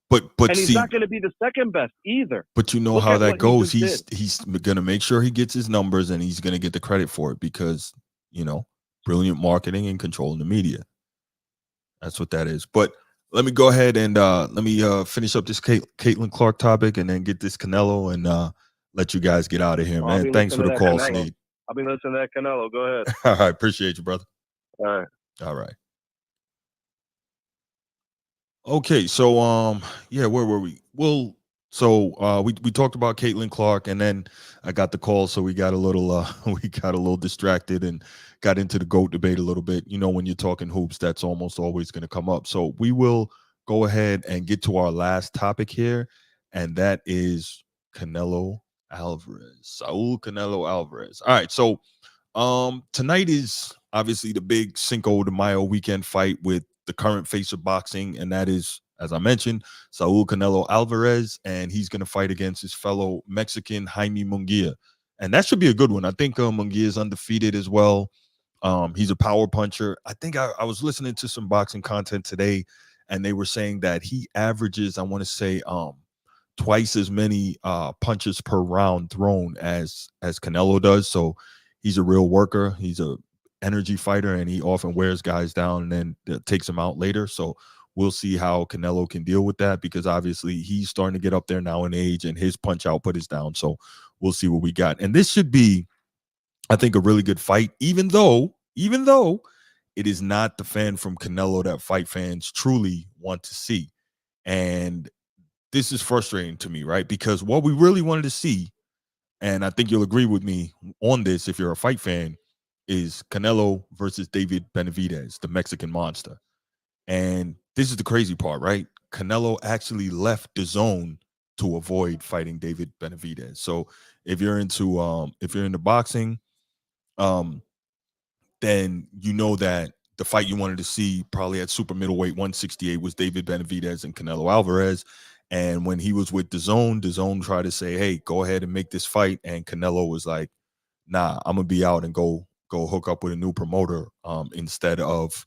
But and he's not going to be the second best either. But you know Look how at that what goes. he He's going to make sure he gets his numbers, and he's going to get the credit for it because, you know, brilliant marketing and controlling the media. That's what that is. But let me go ahead and let me finish up this Caitlin Clark topic and then get this Canelo and let you guys get out of here, man. Thanks for the call, Sneed. I'll be listening to that Canelo. Go ahead. All right. Appreciate you, brother. All right. Okay, so yeah, where were we? Well, so we talked about Caitlin Clark, and then I got the call, so we got a little distracted and got into the GOAT debate a little bit. You know, when you're talking hoops, that's almost always going to come up. So we will go ahead and get to our last topic here, and that is Canelo Alvarez, Saul Canelo Alvarez. All right, so tonight is obviously the big Cinco de Mayo weekend fight with the current face of boxing, and that is, as I mentioned, Saul Canelo Alvarez, and he's going to fight against his fellow Mexican Jaime Munguia, and that should be a good one. I think Munguia is undefeated as well. He's a power puncher. I think I was listening to some boxing content today, and they were saying that he averages, I want to say, twice as many punches per round thrown as Canelo does. So he's a real worker. He's a energy fighter, and he often wears guys down and then takes them out later. So we'll see how Canelo can deal with that, because obviously he's starting to get up there now in age and his punch output is down. So we'll see what we got. And this should be, I think, a really good fight, even though it is not the fan from Canelo that fight fans truly want to see. And this is frustrating to me, right? Because what we really wanted to see, and I think you'll agree with me on this if you're a fight fan, is Canelo versus David Benavidez, the Mexican monster. And this is the crazy part, right? Canelo actually left the zone to avoid fighting David Benavidez. So if you're into boxing, then you know that the fight you wanted to see probably at super middleweight 168 was David Benavidez and Canelo Alvarez. And when he was with DAZN tried to say, hey, go ahead and make this fight. And Canelo was like, nah, I'm gonna be out and go hook up with a new promoter instead of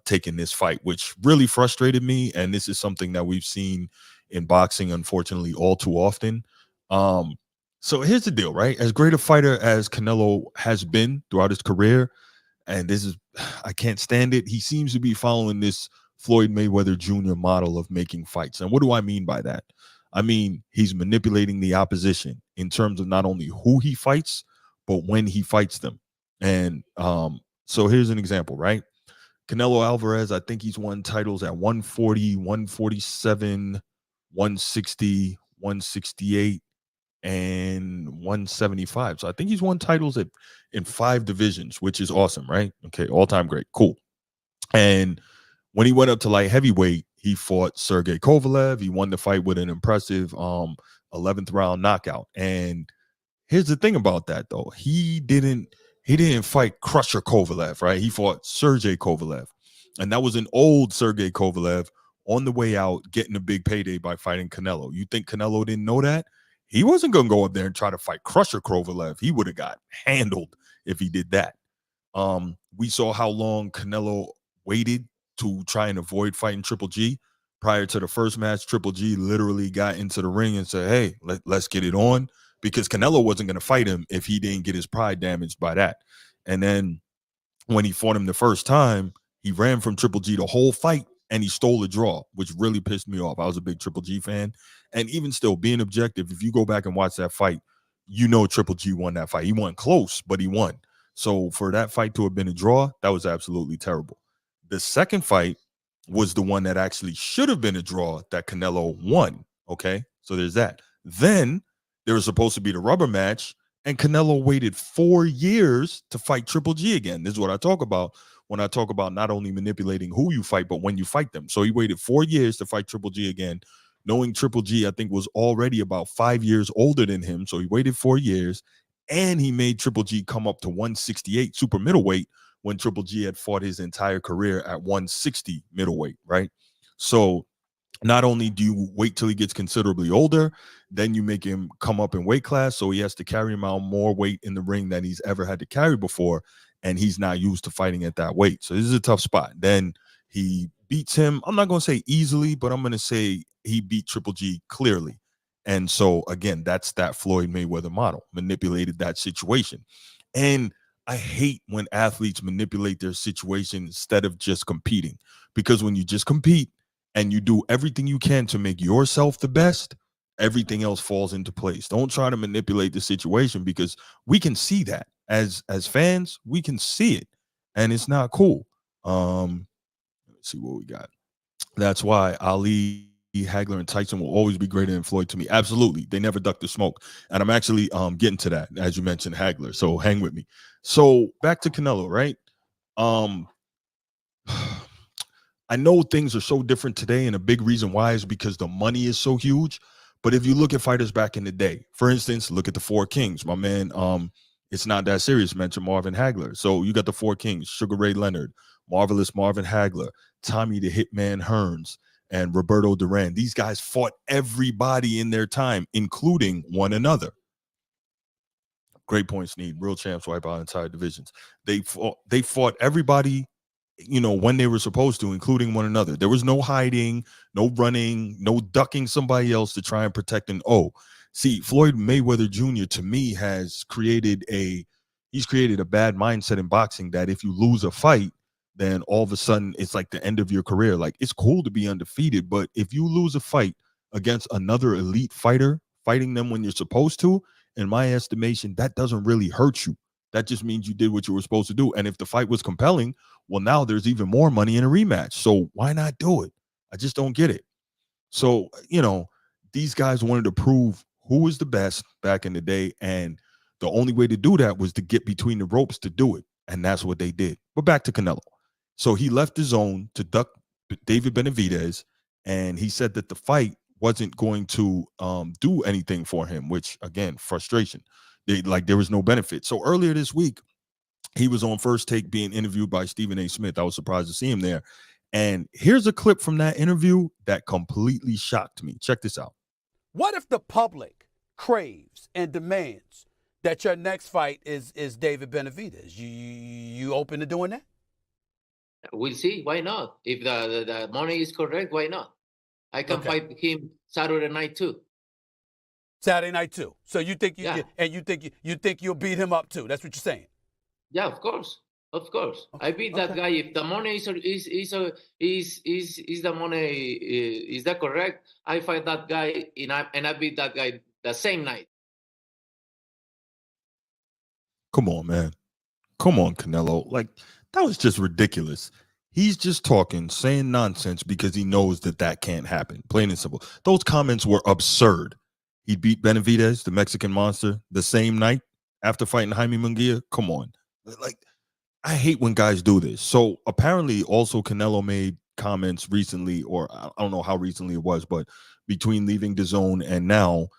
taking this fight, which really frustrated me. And this is something that we've seen in boxing, unfortunately, all too often. So here's the deal, right? As great a fighter as Canelo has been throughout his career, and this is, I can't stand it, he seems to be following this Floyd Mayweather Jr. model of making fights. And what do I mean by that? I mean, he's manipulating the opposition in terms of not only who he fights, but when he fights them. And so here's an example, right? Canelo Alvarez, I think he's won titles at 140, 147, 160, 168, and 175. So I think he's won titles in 5 divisions, which is awesome, right? Okay, all-time great, cool. And when he went up to light heavyweight, he fought Sergey Kovalev. He won the fight with an impressive 11th round knockout. And here's the thing about that, though. He didn't fight Crusher Kovalev, right? He fought Sergey Kovalev. And that was an old Sergey Kovalev on the way out, getting a big payday by fighting Canelo. You think Canelo didn't know that? He wasn't going to go up there and try to fight Crusher Kovalev. He would have got handled if he did that. We saw how long Canelo waited to try and avoid fighting Triple G. Prior to the first match, Triple G literally got into the ring and said, hey, let's get it on, because Canelo wasn't going to fight him if he didn't get his pride damaged by that. And then when he fought him the first time, he ran from Triple G the whole fight, and he stole a draw, which really pissed me off. I was a big Triple G fan. And even still, being objective, if you go back and watch that fight, Triple G won that fight. He won close, but he won. So for that fight to have been a draw, that was absolutely terrible. The second fight was the one that actually should have been a draw that Canelo won. Okay, so there's that. Then there was supposed to be the rubber match, and Canelo waited 4 years to fight Triple G again. This is what I talk about when I talk about not only manipulating who you fight, but when you fight them. So he waited 4 years to fight Triple G again, knowing Triple G, I think, was already about 5 years older than him. So he waited 4 years, and he made Triple G come up to 168 super middleweight when Triple G had fought his entire career at 160 middleweight, right? So not only do you wait till he gets considerably older, then you make him come up in weight class, so he has to carry him out more weight in the ring than he's ever had to carry before, and he's not used to fighting at that weight. So this is a tough spot. Then he beats him. I'm not going to say easily, but I'm going to say he beat Triple G clearly. And so, again, that's that Floyd Mayweather model, manipulated that situation. And I hate when athletes manipulate their situation instead of just competing, because when you just compete and you do everything you can to make yourself the best, everything else falls into place. Don't try to manipulate the situation, because we can see that as fans, we can see it, and it's not cool. Let's see what we got. That's why Ali, Hagler, and Tyson will always be greater than Floyd to me. Absolutely. They never duck the smoke. And I'm actually getting to that, as you mentioned, Hagler. So hang with me. So back to Canelo, right? I know things are so different today, and a big reason why is because the money is so huge. But if you look at fighters back in the day, for instance, look at the Four Kings. My man, it's not that serious, mentioned Marvin Hagler. So you got the Four Kings: Sugar Ray Leonard, Marvelous Marvin Hagler, Tommy the Hitman Hearns, and Roberto Duran. These guys fought everybody in their time, including one another. Great point, Sneed. Real champs wipe out entire divisions. They fought everybody, when they were supposed to, including one another. There was no hiding, no running, no ducking somebody else to try and protect an O. See, Floyd Mayweather Jr. to me has created a bad mindset in boxing, that if you lose a fight, then all of a sudden it's like the end of your career. Like, it's cool to be undefeated, but if you lose a fight against another elite fighter, fighting them when you're supposed to, in my estimation, that doesn't really hurt you. That just means you did what you were supposed to do. And if the fight was compelling, well, now there's even more money in a rematch. So why not do it? I just don't get it. So, these guys wanted to prove who was the best back in the day. And the only way to do that was to get between the ropes to do it. And that's what they did. But back to Canelo. So he left the zone to duck David Benavidez. And he said that the fight wasn't going to do anything for him, which, again, frustration. There was no benefit. So earlier this week, he was on First Take being interviewed by Stephen A. Smith. I was surprised to see him there. And here's a clip from that interview that completely shocked me. Check this out. What if the public craves and demands that your next fight is David Benavidez? You open to doing that? We'll see. Why not? If the money is correct, why not? I can fight him Saturday night too. Saturday night too. So you think Yeah. you think you'll beat him up too? That's what you're saying. Yeah, of course. Okay. I beat that guy. If the money is the money is that correct? I fight that guy and I beat that guy the same night. Come on, man. Come on, Canelo. Like, that was just ridiculous. He's just talking, saying nonsense because he knows that can't happen. Plain and simple. Those comments were absurd. He beat Benavidez, the Mexican monster, the same night after fighting Jaime Munguia. Come on. Like, I hate when guys do this. So apparently also Canelo made comments recently, or I don't know how recently it was, but between leaving the zone and now,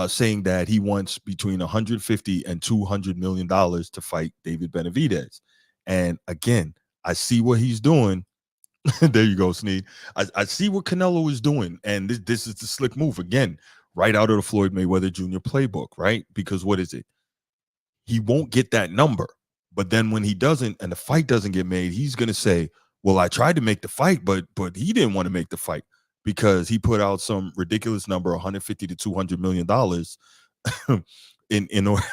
saying that he wants between $150 and $200 million to fight David Benavidez. And again, I see what he's doing. There you go, Sneed. I see what Canelo is doing. And this is the slick move. Again, right out of the Floyd Mayweather Jr. playbook, right? Because what is it? He won't get that number. But then when he doesn't, and the fight doesn't get made, he's going to say, well, I tried to make the fight, but he didn't want to make the fight because he put out some ridiculous number, $150 to $200 million in order.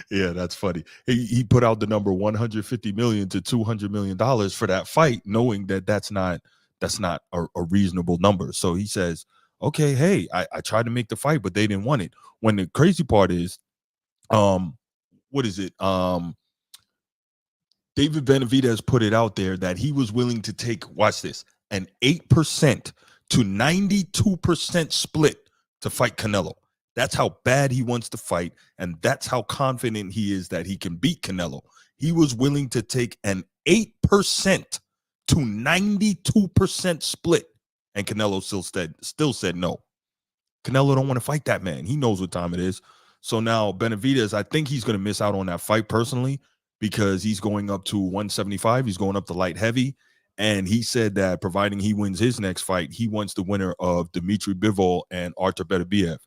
Yeah, that's funny. He put out the number $150 million to $200 million for that fight, knowing that that's not a reasonable number. So he says, okay, hey, I tried to make the fight, but they didn't want it. When the crazy part is, what is it? David Benavidez put it out there that he was willing to take, watch this, an 8% to 92% split to fight Canelo. That's how bad he wants to fight, and that's how confident he is that he can beat Canelo. He was willing to take an 8% to 92% split, and Canelo still said no. Canelo don't want to fight that man. He knows what time it is. So now Benavidez, I think he's going to miss out on that fight personally, because he's going up to 175. He's going up to light heavy. And he said that providing he wins his next fight, he wants the winner of Dmitry Bivol and Artur Beterbiev.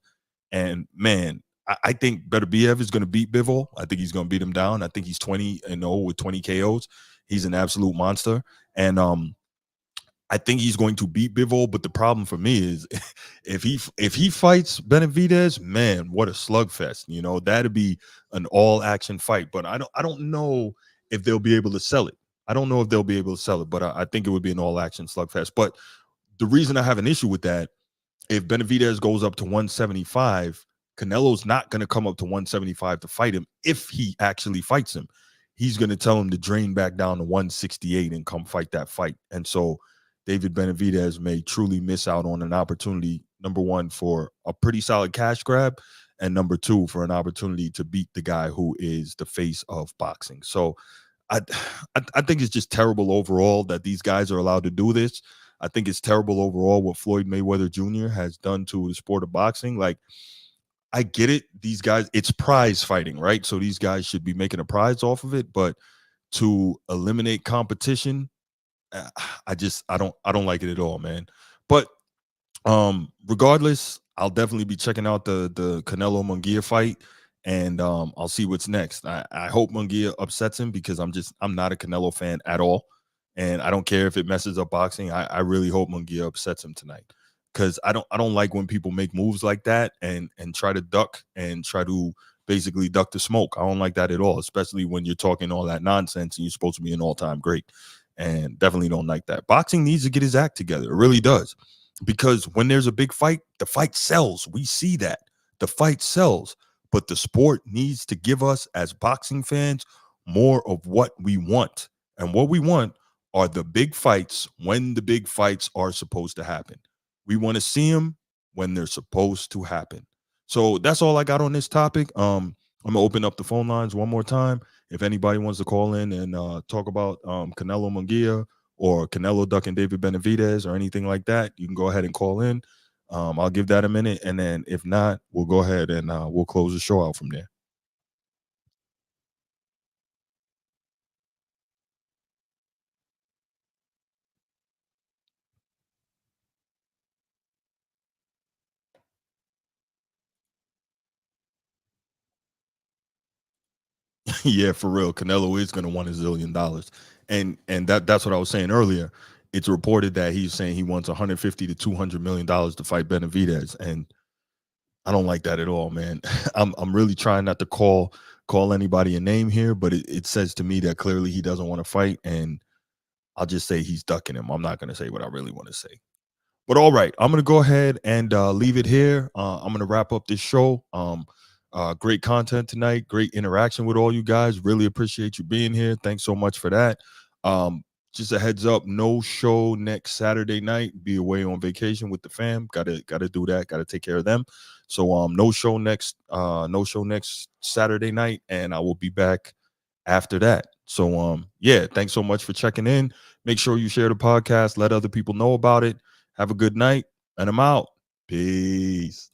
And man, I think Beterbiev is going to beat Bivol. I think he's going to beat him down. I think he's 20-0 with 20 KOs. He's an absolute monster. And I think he's going to beat Bivol, but the problem for me is if he fights Benavidez, man, what a slugfest. You know, that'd be an all-action fight. But I don't know if they'll be able to sell it. I don't know if they'll be able to sell it, but I think it would be an all-action slugfest. But the reason I have an issue with that, if Benavidez goes up to 175, Canelo's not going to come up to 175 to fight him. If he actually fights him, he's going to tell him to drain back down to 168 and come fight that fight. And so David Benavidez may truly miss out on an opportunity, number one, for a pretty solid cash grab, and number two, for an opportunity to beat the guy who is the face of boxing. So I think it's just terrible overall that these guys are allowed to do this. I think it's terrible overall what Floyd Mayweather Jr. has done to the sport of boxing. Like, I get it. These guys, it's prize fighting, right? So these guys should be making a prize off of it, but to eliminate competition, I don't like it at all, man. But regardless, I'll definitely be checking out the Canelo Munguia fight, and I'll see what's next. I hope Munguia upsets him, because I'm not a Canelo fan at all, and I don't care if it messes up boxing. I really hope Munguia upsets him tonight, because I don't like when people make moves like that and try to duck and try to basically duck the smoke. I don't like that at all, especially when you're talking all that nonsense and you're supposed to be an all-time great. And definitely don't like that. Boxing needs to get his act together. It really does. Because when there's a big fight, the fight sells. We see that. The fight sells. But the sport needs to give us, as boxing fans, more of what we want. And what we want are the big fights when the big fights are supposed to happen. We want to see them when they're supposed to happen. So that's all I got on this topic. I'm going to open up the phone lines one more time. If anybody wants to call in and talk about Canelo Munguia or Canelo ducking David Benavidez or anything like that, you can go ahead and call in. I'll give that a minute. And then if not, we'll go ahead and we'll close the show out from there. Yeah, for real. Canelo is going to want $1 zillion. And that's what I was saying earlier. It's reported that he's saying he wants $150 to $200 million to fight Benavidez. And I don't like that at all, man. I'm really trying not to call anybody a name here, but it says to me that clearly he doesn't want to fight, and I'll just say he's ducking him. I'm not going to say what I really want to say. But all right, I'm going to go ahead and leave it here. I'm going to wrap up this show. Great content tonight. Great interaction with all you guys. Really appreciate you being here. Thanks so much for that. Just a heads up, no show next Saturday night. Be away on vacation with the fam. Gotta do that. Gotta take care of them. So no show next Saturday night, and I will be back after that. So yeah, thanks so much for checking in. Make sure you share the podcast, let other people know about it. Have a good night, and I'm out. Peace.